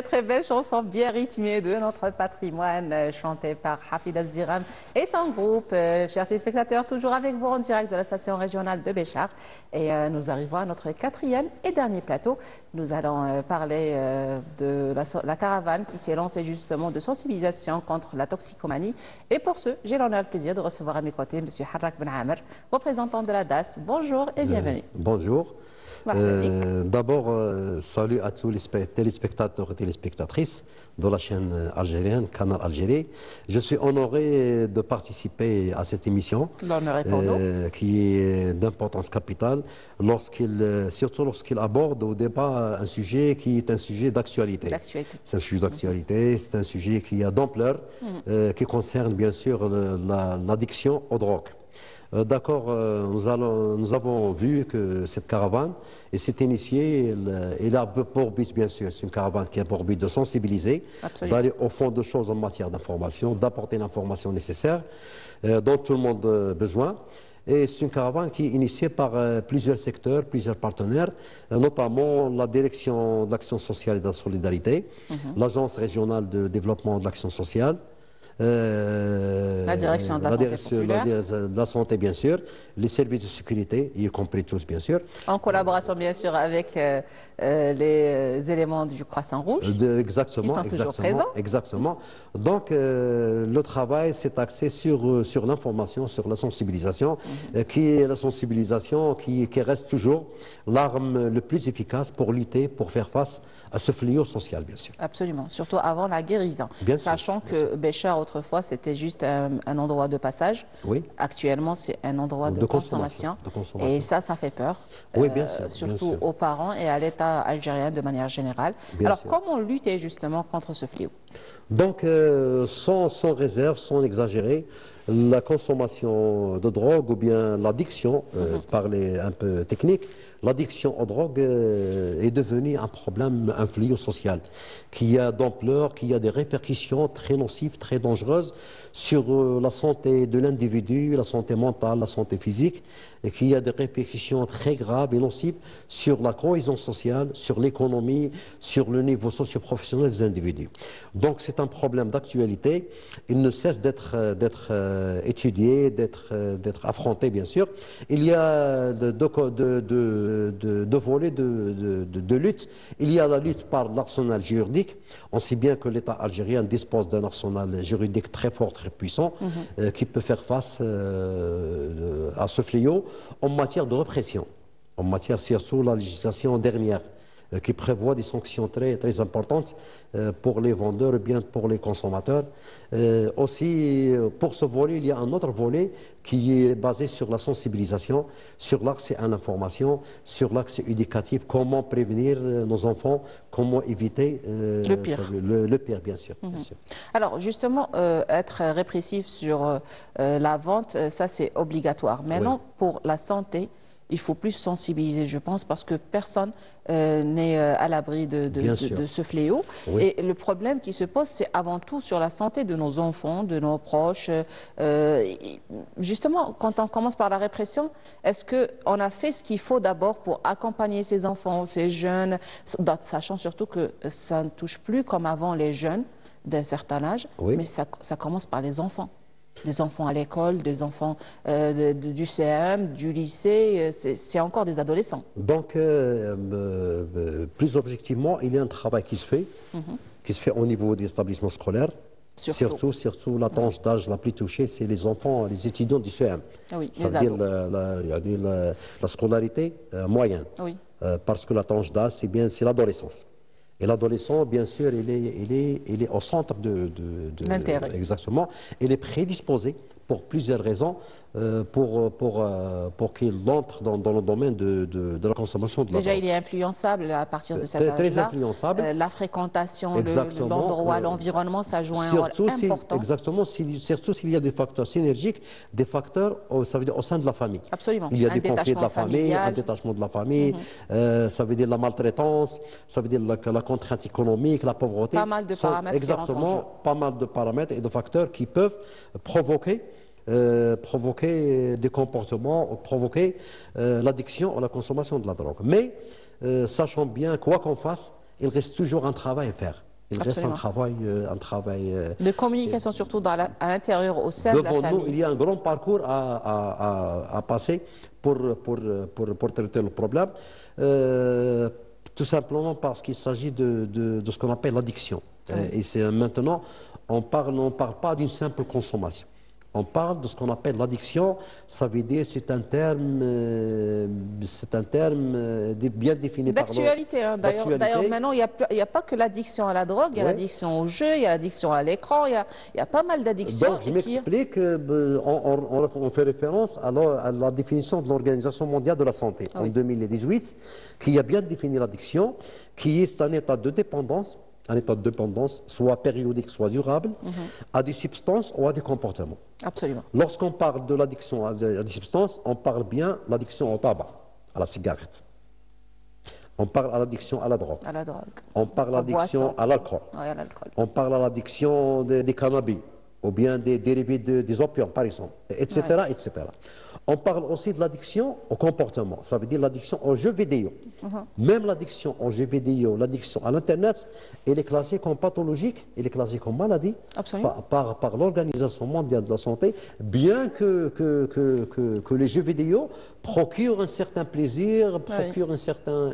A: très belle chanson bien rythmée de notre patrimoine, chantée par Hafida Ziram et son groupe. Chers téléspectateurs, toujours avec vous en direct de la station régionale de Béchar. Et nous arrivons à notre quatrième et dernier plateau. Nous allons parler de la caravane qui s'est lancée justement de sensibilisation contre la toxicomanie. Et pour ce, j'ai l'honneur et le plaisir de recevoir à mes côtés M. Harrak Ben Amer, représentant de la DAS. Bonjour et bienvenue.
N: Bonjour. D'abord, salut à tous les téléspectateurs et téléspectatrices de la chaîne algérienne, Canal Algérie. Je suis honoré de participer à cette émission qui est d'importance capitale, surtout lorsqu'il aborde au débat un sujet qui est un sujet d'actualité. C'est un sujet d'actualité, c'est un sujet qui a d'ampleur, qui concerne bien sûr l'addiction aux drogues. D'accord, nous avons vu que cette caravane s'est initiée, elle a pour but, bien sûr, c'est une caravane qui a pour but de sensibiliser, d'aller au fond de choses en matière d'information, d'apporter l'information nécessaire dont tout le monde a besoin. Et c'est une caravane qui est initiée par plusieurs secteurs, plusieurs partenaires, notamment la Direction de l'Action sociale et de la solidarité, l'Agence régionale de développement de l'action sociale,
A: la direction de
N: la santé, bien sûr, les services de sécurité, y compris tous, bien sûr.
A: En collaboration, bien sûr, avec les éléments du Croissant Rouge,
N: exactement,
A: qui sont toujours présents.
N: Exactement. Donc, le travail s'est axé sur l'information, sur la sensibilisation, qui est la sensibilisation qui reste toujours l'arme le plus efficace pour lutter, pour faire face à ce fléau social, bien sûr.
A: Absolument, surtout avant la guérison.
N: Bien
A: Sachant que Béchar, autrefois, c'était juste un endroit de passage.
N: Oui.
A: Actuellement, c'est un endroit de consommation. Et ça fait peur.
N: Oui, bien sûr.
A: Surtout
N: bien sûr.
A: aux parents et à l'État algérien de manière générale. Alors, comment lutter justement contre ce fléau?
N: Donc, sans réserve, sans exagérer, la consommation de drogue ou bien l'addiction, parler un peu technique, l'addiction aux drogues est devenue un problème, un fléau social qui a d'ampleur, qui a des répercussions très nocives, très dangereuses sur la santé de l'individu, la santé mentale, la santé physique, et qui a des répercussions très graves et nocives sur la cohésion sociale, sur l'économie, sur le niveau socio-professionnel des individus. Donc c'est un problème d'actualité, il ne cesse d'être étudié, d'être affronté, bien sûr. Il y a deux volets de lutte. Il y a la lutte par l'arsenal juridique. On sait bien que l'État algérien dispose d'un arsenal juridique très fort, très puissant, qui peut faire face à ce fléau en matière de répression, en matière surtout la législation dernière, qui prévoit des sanctions très, très importantes pour les vendeurs et bien pour les consommateurs. Aussi, pour ce volet, il y a un autre volet qui est basé sur la sensibilisation, sur l'accès à l'information, sur l'accès éducatif, comment prévenir nos enfants, comment éviter le pire, bien sûr. Bien sûr.
A: Alors justement, être répressif sur la vente, ça c'est obligatoire. Maintenant, pour la santé, il faut plus sensibiliser, je pense, parce que personne n'est à l'abri de ce fléau.
N: Oui.
A: Et le problème qui se pose, c'est avant tout sur la santé de nos enfants, de nos proches. Justement, quand on commence par la répression, est-ce qu'on a fait ce qu'il faut d'abord pour accompagner ces enfants, ces jeunes, sachant surtout que ça ne touche plus comme avant les jeunes d'un certain âge, mais ça commence par les enfants. Des enfants à l'école, des enfants du CM, du lycée, c'est encore des adolescents.
N: Donc, plus objectivement, il y a un travail qui se fait au niveau des établissements scolaires. Surtout la tranche d'âge la plus touchée, c'est les enfants, les étudiants du CM.
A: Oui,
N: ça veut dire la scolarité moyenne.
A: Oui.
N: Parce que la tranche d'âge, c'est l'adolescence. Et l'adolescent, bien sûr, il est au centre de
A: l'intérêt.
N: Exactement. Il est prédisposé pour plusieurs raisons pour qu'il entre dans le domaine de la consommation de la drogue.
A: Déjà, il est influençable à partir de cet âge-là.
N: Très influençable.
A: La fréquentation, l'endroit, l'environnement, ça joue un rôle important.
N: Exactement, surtout s'il y a des facteurs synergiques, des facteurs, ça veut dire au sein de la famille.
A: Absolument.
N: Il y a des conflits de la famille, un détachement de la famille, ça veut dire la maltraitance, ça veut dire la contrainte économique, la pauvreté.
A: Pas mal de paramètres.
N: Exactement, pas mal de paramètres et de facteurs qui peuvent provoquer des comportements, provoquer l'addiction à la consommation de la drogue. Mais sachant bien, quoi qu'on fasse, il reste toujours un travail à faire. Il reste un travail,
A: de communication, surtout à l'intérieur, au sein de la famille.
N: Devant nous, il y a un grand parcours à passer pour traiter le problème. Tout simplement parce qu'il s'agit de ce qu'on appelle l'addiction. Et maintenant, on ne parle pas d'une simple consommation. On parle de ce qu'on appelle l'addiction. Ça veut dire c'est un terme bien défini par
A: d'actualité. D'ailleurs, maintenant, il n'y a pas que l'addiction à la drogue, il y a l'addiction au jeu, il y a l'addiction à l'écran, il y a pas mal d'addictions.
N: Donc, je m'explique, on fait référence à la définition de l'Organisation mondiale de la santé en 2018, qui a bien défini l'addiction, qui est un état de dépendance, soit périodique, soit durable, à des substances ou à des comportements.
A: Absolument.
N: Lorsqu'on parle de l'addiction à des substances, on parle bien de l'addiction au tabac, à la cigarette. On parle à l'addiction à la drogue. On parle à l'addiction à l'alcool. On parle à l'addiction des cannabis, ou bien des dérivés des opiums, par exemple, etc., etc. On parle aussi de l'addiction au comportement, ça veut dire l'addiction aux jeux vidéo. Même l'addiction aux jeux vidéo, l'addiction à l'Internet, elle est classée comme pathologique, elle est classée comme maladie par l'Organisation mondiale de la santé, bien que les jeux vidéo procurent un certain plaisir, procurent un certain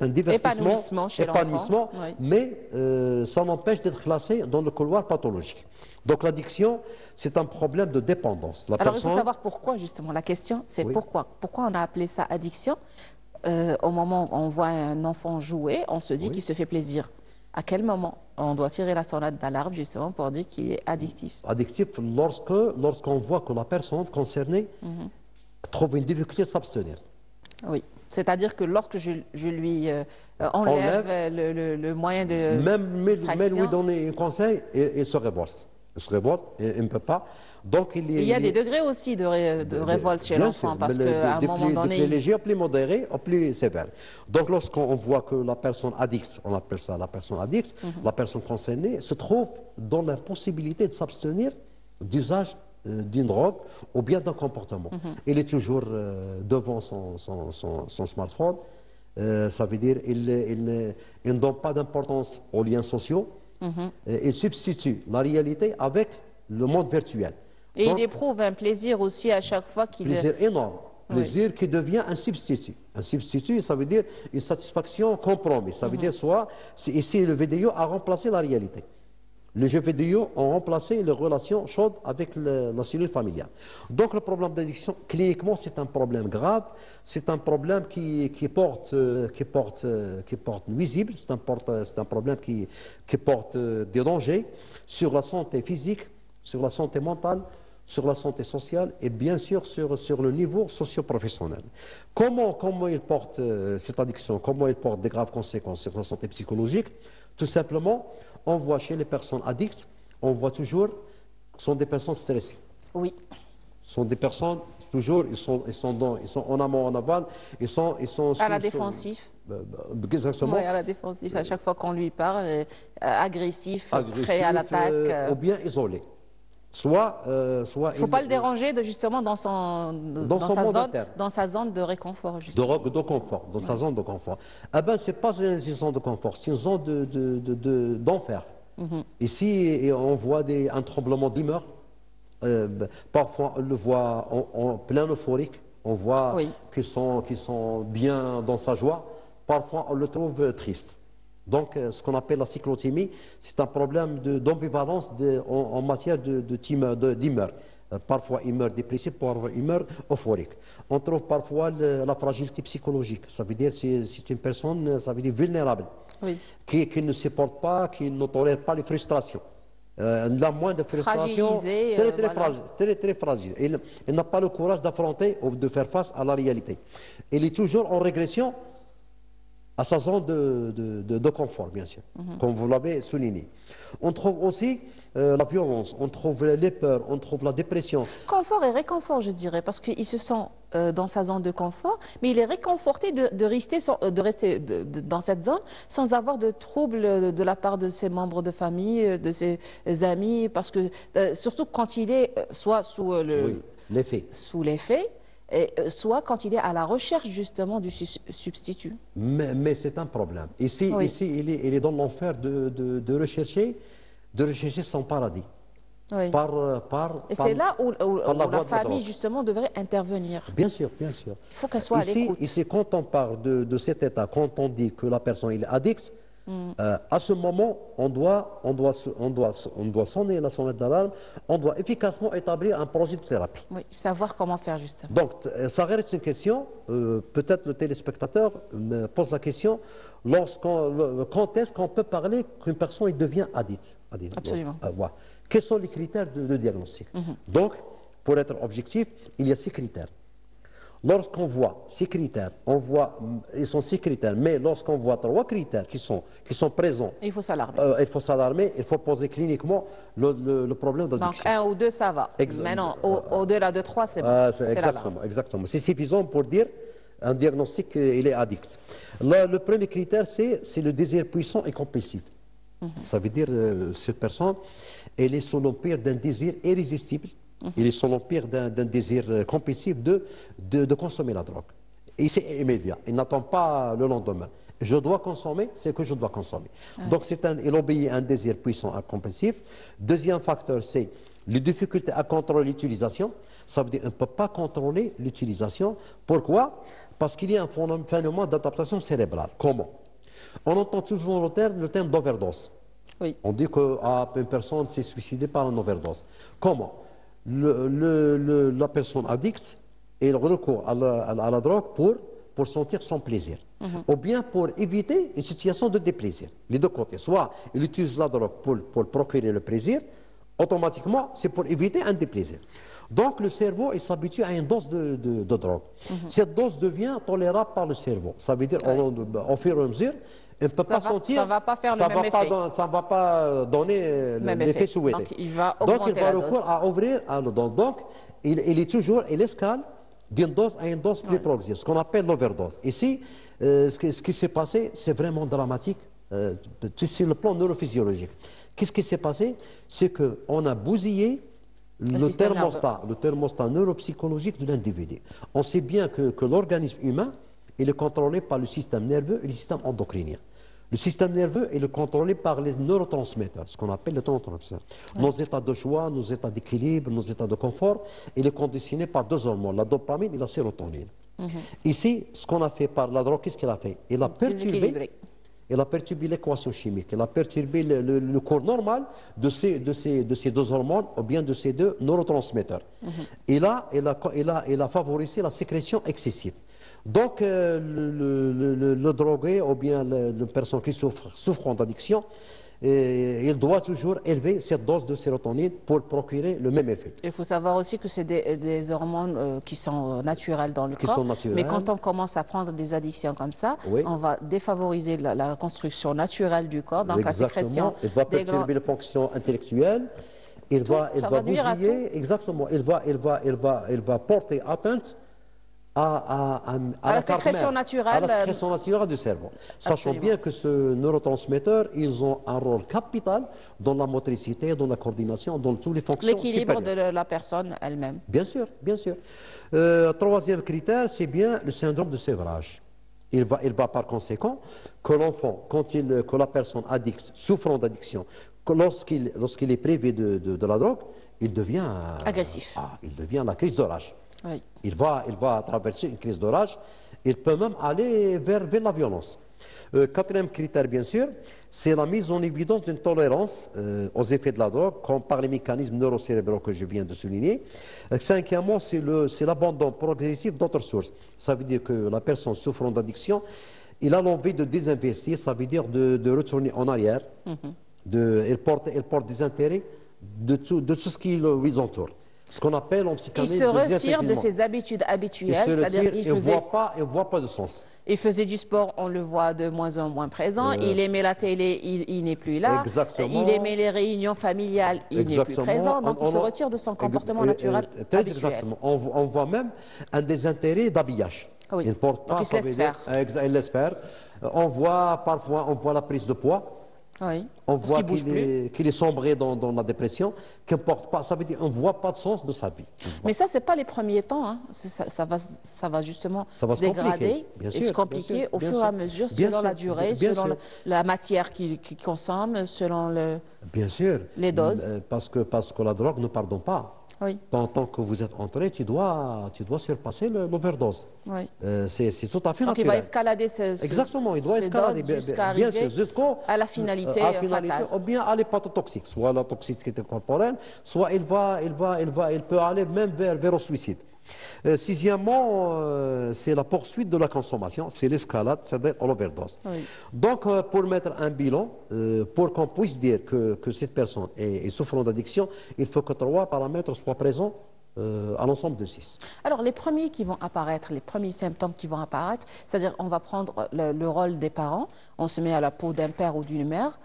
N: divertissement, épanouissement, mais ça n'empêche d'être classé dans le couloir pathologique. Donc l'addiction, c'est un problème de dépendance.
A: Alors il faut savoir pourquoi, justement. La question, c'est pourquoi. Pourquoi on a appelé ça addiction? Au moment où on voit un enfant jouer, on se dit qu'il se fait plaisir. À quel moment on doit tirer la sonnette d'alarme, justement, pour dire qu'il est addictif?
N: Addictif lorsqu'on voit que la personne concernée trouve une difficulté de s'abstenir.
A: Oui. C'est-à-dire que lorsque je lui enlève le moyen de
N: même lui donner un conseil, il se révolte. Il se révolte et il ne peut pas. Donc, il y a
A: des degrés aussi de révolte chez l'enfant, parce qu'à un moment donné...
N: Plus léger, plus modéré, plus sévère. Donc, lorsqu'on voit que la personne addicte, on appelle ça la personne addicte, la personne concernée se trouve dans l'impossibilité de s'abstenir d'usage d'une drogue ou bien d'un comportement. Il est toujours devant son smartphone. Ça veut dire qu'il ne donne pas d'importance aux liens sociaux. Il substitue la réalité avec le monde virtuel.
A: Et donc, il éprouve un plaisir aussi à chaque fois qu'il...
N: Plaisir énorme. Plaisir qui devient un substitut. Un substitut, ça veut dire une satisfaction compromise. Ça veut dire soit... Ici, le vidéo a remplacé la réalité. Les jeux vidéo ont remplacé les relations chaudes avec la cellule familiale. Donc le problème d'addiction, cliniquement, c'est un problème grave. C'est un problème qui porte nuisible. C'est un problème qui porte des dangers sur la santé physique, sur la santé mentale, sur la santé sociale et bien sûr sur le niveau socio-professionnel. Comment il porte cette addiction, comment il porte des graves conséquences sur la santé psychologique? Tout simplement, on voit chez les personnes addictes, on voit toujours que ce sont des personnes stressées.
A: Oui.
N: Ce sont des personnes, toujours, ils sont en amont, en aval, ils sont
A: à la défensive.
N: Exactement.
A: Oui, à la défensive. À chaque fois qu'on lui parle, agressif, prêt à l'attaque.
N: Ou bien isolé. Il
A: ne faut pas le déranger justement dans sa zone de réconfort.
N: De confort, dans sa zone de confort. Eh bien, ce n'est pas une zone de confort, c'est une zone d'enfer. Ici, on voit un tremblement d'humeur. Parfois, on le voit en plein euphorique. On voit qu'ils sont bien dans sa joie. Parfois, on le trouve triste. Donc, ce qu'on appelle la cyclothymie, c'est un problème d'ambivalence en matière d'humeur. Parfois, humeur dépressive, parfois, humeur euphorique. On trouve parfois la fragilité psychologique. Ça veut dire que c'est une personne, ça veut dire vulnérable, qui ne supporte pas, qui ne tolère pas les frustrations. La moindre frustration, très fragile. Il n'a pas le courage d'affronter ou de faire face à la réalité. Il est toujours en régression à sa zone de confort, bien sûr, comme vous l'avez souligné. On trouve aussi la violence, on trouve les peurs, on trouve la dépression.
A: Confort et réconfort, je dirais, parce qu'il se sent dans sa zone de confort, mais il est réconforté de rester dans cette zone sans avoir de troubles de la part de ses membres de famille, de ses amis, parce que surtout quand il est soit sous l'effet, soit quand il est à la recherche justement du substitut.
N: Mais c'est un problème. Ici,
A: Oui.
N: ici il est dans l'enfer de rechercher son paradis.
A: Oui. Et c'est là où la famille justement devrait intervenir.
N: Bien sûr, bien sûr.
A: Il faut qu'elle soit à l'écoute.
N: Ici, quand on parle de cet état, quand on dit que la personne est addicte, à ce moment, on doit sonner la sonnette d'alarme, on doit efficacement établir un projet de thérapie.
A: Oui, savoir comment faire justement.
N: Donc, ça reste une question, peut-être le téléspectateur me pose la question, quand est-ce qu'on peut parler qu'une personne devient addicte?
A: Absolument.
N: Donc, voilà. Quels sont les critères de diagnostic? Donc, pour être objectif, il y a 6 critères. Lorsqu'on voit ces critères, ils sont 6 critères, mais lorsqu'on voit 3 critères qui sont présents,
A: il faut s'alarmer.
N: Il faut poser cliniquement le problème d'addiction.
A: Donc 1 ou 2, ça va. Maintenant, au-delà de 3, c'est bon.
N: Exactement. C'est suffisant pour dire un diagnostic qu'il est addict. Là, le premier critère, c'est le désir puissant et compulsif. Ça veut dire cette personne, elle est sous l'empire d'un désir irrésistible. Il est sous l'empire d'un désir compulsif de consommer la drogue. Et c'est immédiat. Il n'attend pas le lendemain. Je dois consommer, c'est que je dois consommer. Donc il obéit à un désir puissant et compulsif. Deuxième facteur, c'est les difficultés à contrôler l'utilisation. Ça veut dire qu'on ne peut pas contrôler l'utilisation. Pourquoi? Parce qu'il y a un phénomène d'adaptation cérébrale. Comment? On entend toujours le terme d'overdose.
A: Oui.
N: On dit qu'une personne s'est suicidée par une overdose. Comment? La personne addicte, elle recourt à la drogue pour sentir son plaisir. Ou bien pour éviter une situation de déplaisir. Les deux côtés. Soit il utilise la drogue pour procurer le plaisir, automatiquement, c'est pour éviter un déplaisir. Donc le cerveau, il s'habitue à une dose de drogue. Cette dose devient tolérable par le cerveau. Ça veut dire, au fur et à mesure, il ne peut pas sentir.
A: Ça ne va pas faire le même effet.
N: Ça ne va pas donner l'effet souhaité.
A: Donc il va augmenter la dose.
N: Recours à ouvrir la dose. Donc il escale d'une dose à une dose plus progressive, ce qu'on appelle l'overdose. Ici, ce qui s'est passé, c'est vraiment dramatique sur le plan neurophysiologique. Qu'est-ce qui s'est passé? C'est qu'on a bousillé le thermostat neuropsychologique de l'individu. On sait bien que l'organisme humain, il est contrôlé par le système nerveux et le système endocrinien. Le système nerveux il est contrôlé par les neurotransmetteurs, ce qu'on appelle les neurotransmetteurs. Nos états de joie, nos états d'équilibre, nos états de confort, il est conditionné par 2 hormones, la dopamine et la sérotonine. Ici, ce qu'on a fait par la drogue, qu'est-ce qu'il a fait? Il a perturbé l'équation chimique, il a perturbé le cours normal de ces 2 hormones ou bien de ces 2 neurotransmetteurs. Il a favorisé la sécrétion excessive. Donc, le drogué ou bien la personne qui souffre d'addiction, il doit toujours élever cette dose de sérotonine pour procurer le même effet.
A: Il faut savoir aussi que c'est des hormones qui sont naturelles dans le corps. Mais quand on commence à prendre des addictions comme ça, on va défavoriser la construction naturelle du corps, donc la sécrétion.
N: Il va perturber les fonctions intellectuelles. Il va bousiller, exactement. Il va porter atteinte à
A: la sécrétion naturelle
N: du cerveau. Sachant bien que ce neurotransmetteur, ils ont un rôle capital dans la motricité, dans la coordination, dans toutes les fonctions
A: l'équilibre de la personne elle-même.
N: Bien sûr, bien sûr. Troisième critère, c'est bien le syndrome de sévrage. Il va par conséquent que l'enfant, que la personne addicte, souffrant d'addiction, lorsqu'il est privé de la drogue, il devient
A: agressif.
N: Il devient la crise de rage.
A: Oui.
N: Il va traverser une crise de rage. Il peut même aller vers la violence. Quatrième critère, bien sûr, c'est la mise en évidence d'une tolérance aux effets de la drogue, comme par les mécanismes neurocérébraux que je viens de souligner. Cinquièmement, c'est l'abandon progressif d'autres sources. Ça veut dire que la personne souffrant d'addiction, il a l'envie de désinvestir, ça veut dire de retourner en arrière. Elle porte des intérêts de tout ce qui lui entoure. Ce qu'on appelle en psychanalyse.
A: Il se retire de ses habitudes habituelles.
N: C'est-à-dire qu'il ne voit pas de sens.
A: Il faisait du sport, on le voit de moins en moins présent. Il aimait la télé, il n'est plus là.
N: Exactement.
A: Il aimait les réunions familiales, il n'est plus présent. Donc il se retire de son comportement naturel habituel.
N: Exactement. On voit même un désintérêt d'habillage.
A: Oui.
N: Il porte pas.
A: Donc il se laisse faire.
N: Il laisse faire. On voit parfois la prise de poids.
A: Oui.
N: On
A: Parce
N: voit
A: qu'il bouge
N: qu'il est sombré dans la dépression, qu'importe pas, ça veut dire qu'on ne voit pas de sens de sa vie.
A: Mais ça, ce n'est pas les premiers temps. Hein. Ça va justement
N: Ça va
A: se dégrader
N: bien
A: et
N: sûr,
A: se compliquer
N: bien sûr,
A: au
N: bien
A: fur et
N: sûr.
A: à mesure,
N: Bien
A: selon
N: sûr,
A: la durée,
N: bien
A: selon
N: sûr.
A: la matière qu'il consomme, selon
N: Bien sûr.
A: les doses.
N: Parce que la drogue ne pardonne pas.
A: Oui.
N: Tant que vous êtes entré, tu dois surpasser l'overdose.
A: Oui.
N: C'est tout à fait
A: Donc
N: naturel.
A: il va escalader
N: Exactement, il doit
A: ces
N: escalader,
A: doses jusqu'à
N: bien
A: arriver
N: sûr,
A: à la finalité fatale.
N: ou bien à l'hépatotoxique, soit la toxicité corporelle, soit il peut aller même vers le suicide. Sixièmement, c'est la poursuite de la consommation, c'est l'escalade, c'est-à-dire l'overdose.
A: Oui.
N: Donc, pour mettre un bilan, pour qu'on puisse dire que cette personne est souffrant d'addiction, il faut que 3 paramètres soient présents à l'ensemble de 6.
A: Alors, les premiers qui vont apparaître, les premiers symptômes qui vont apparaître, c'est-à-dire on va prendre le rôle des parents, on se met à la peau d'un père ou d'une mère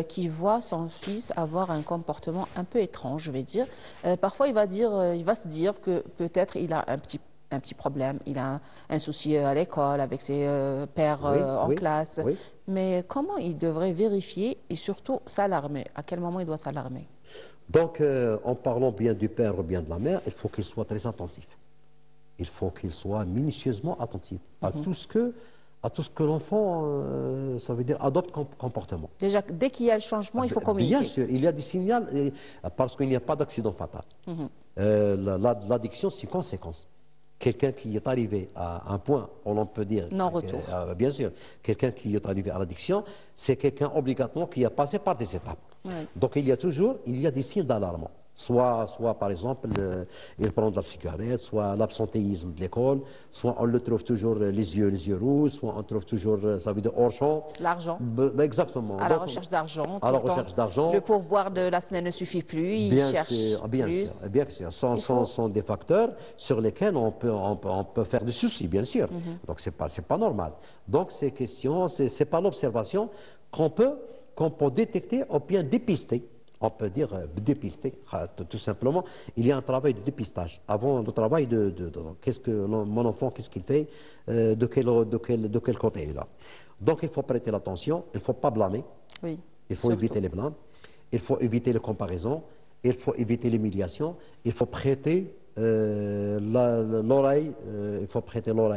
A: qui voit son fils avoir un comportement un peu étrange, je vais dire. Parfois, il va se dire que peut-être il a un petit problème, il a un souci à l'école avec ses pairs en classe.
N: Oui.
A: Mais comment il devrait vérifier et surtout s'alarmer? À quel moment il doit s'alarmer?
N: Donc, en parlant bien du père ou bien de la mère, il faut qu'il soit très attentif. Il faut qu'il soit minutieusement attentif à tout ce que l'enfant, ça veut dire, adopte comme comportement.
A: Déjà, dès qu'il y a le changement, il faut communiquer.
N: Bien sûr, il y a des signaux, parce qu'il n'y a pas d'accident fatal. L'addiction, c'est une conséquence. Quelqu'un qui est arrivé à un point, on peut dire...
A: Non retour.
N: Bien sûr. Quelqu'un qui est arrivé à l'addiction, c'est quelqu'un obligatoirement qui a passé par des étapes.
A: Oui.
N: Donc il y a des signes d'alarme. Soit par exemple, il prend de la cigarette, soit l'absentéisme de l'école, soit on le trouve toujours les yeux rouges, soit on trouve toujours, ça veut dire hors champ.
A: L'argent.
N: Exactement.
A: À la recherche d'argent.
N: À la recherche d'argent.
A: Le pourboire de la semaine ne suffit plus, il cherche plus.
N: Bien sûr. Sont des facteurs sur lesquels on peut faire des soucis, bien sûr. Donc c'est pas normal. Donc ces questions, c'est par l'observation qu'on peut détecter ou bien dépister. On peut dire dépister, tout simplement. Il y a un travail de dépistage. Avant le travail mon enfant, qu'est-ce qu'il fait, de quel côté il est là. Donc il faut prêter l'attention, il ne faut pas blâmer.
A: Oui,
N: il faut éviter les blâmes, il faut éviter les comparaisons, il faut éviter l'humiliation, il faut prêter l'oreille,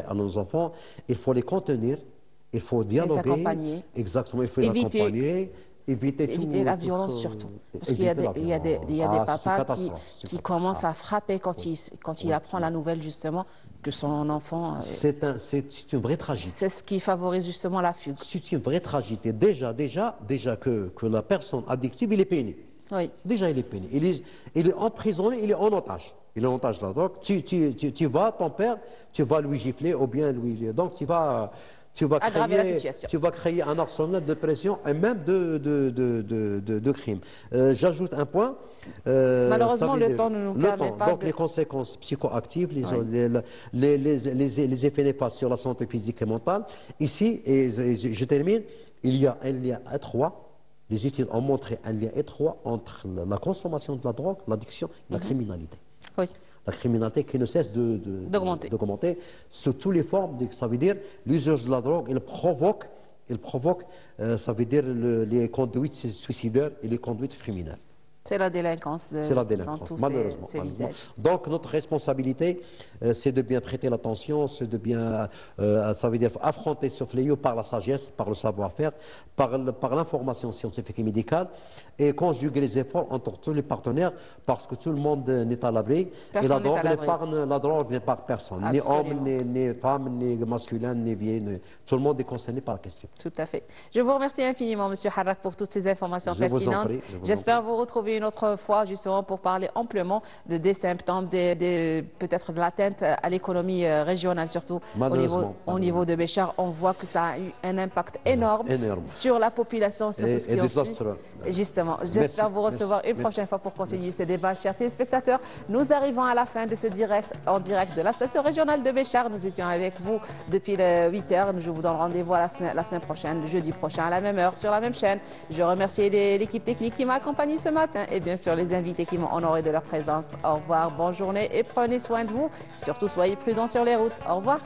N: à nos enfants, il faut les contenir, il faut dialoguer.
A: Les accompagner.
N: Exactement, il faut les accompagner.
A: Éviter la violence surtout. Parce qu'il y a des papas qui commencent à frapper quand il apprend la nouvelle justement que son enfant...
N: C'est une vraie tragédie.
A: C'est ce qui favorise justement la fugue.
N: C'est une vraie tragédie. Déjà que la personne addictive, il est peiné.
A: Oui.
N: Déjà, il est peiné. Il est emprisonné, il est en otage. Il est en otage de la drogue. Tu vas, ton père, tu vas lui gifler ou bien lui... Donc tu vas créer un arsenal de pression et même de crimes. J'ajoute un point.
A: Malheureusement, le temps ne nous permet pas.
N: Donc les conséquences psychoactives, les effets néfastes sur la santé physique et mentale. Ici, et je termine, il y a un lien étroit. Les études ont montré un lien étroit entre la consommation de la drogue, l'addiction et la criminalité.
A: Oui.
N: La criminalité qui ne cesse d'augmenter sous toutes les formes. Ça veut dire l'usage de la drogue, il provoque ça veut dire les conduites suicidaires et les conduites criminelles.
A: C'est la délinquance.
N: Dans tous malheureusement.
A: Ces visages.
N: Donc notre responsabilité, c'est de bien prêter l'attention, c'est de bien, ça veut dire affronter ce fléau par la sagesse, par le savoir-faire, par l'information scientifique et médicale, et conjuguer les efforts entre tous les partenaires, parce que tout le monde n'est à l'abri. Et la drogue n'épargne personne,
A: Absolument.
N: ni homme, ni femme, ni masculin, ni vieux, tout le monde est concerné par la question.
A: Tout à fait. Je vous remercie infiniment, M. Harrak, pour toutes ces informations pertinentes. J'espère vous retrouver une autre fois justement pour parler amplement des symptômes, peut-être de l'atteinte à l'économie régionale, surtout au niveau de Béchar. On voit que ça a eu un impact énorme. Sur la population, sur tout ce qui est justement, j'espère vous recevoir une prochaine fois pour continuer ce débat. Chers téléspectateurs, nous arrivons à la fin de ce direct en direct de la station régionale de Béchar. Nous étions avec vous depuis le 8h. Je vous donne rendez-vous la semaine prochaine, le jeudi prochain, à la même heure, sur la même chaîne. Je remercie l'équipe technique qui m'a accompagné ce matin et bien sûr les invités qui m'ont honoré de leur présence. Au revoir, bonne journée et prenez soin de vous. Surtout, soyez prudents sur les routes. Au revoir.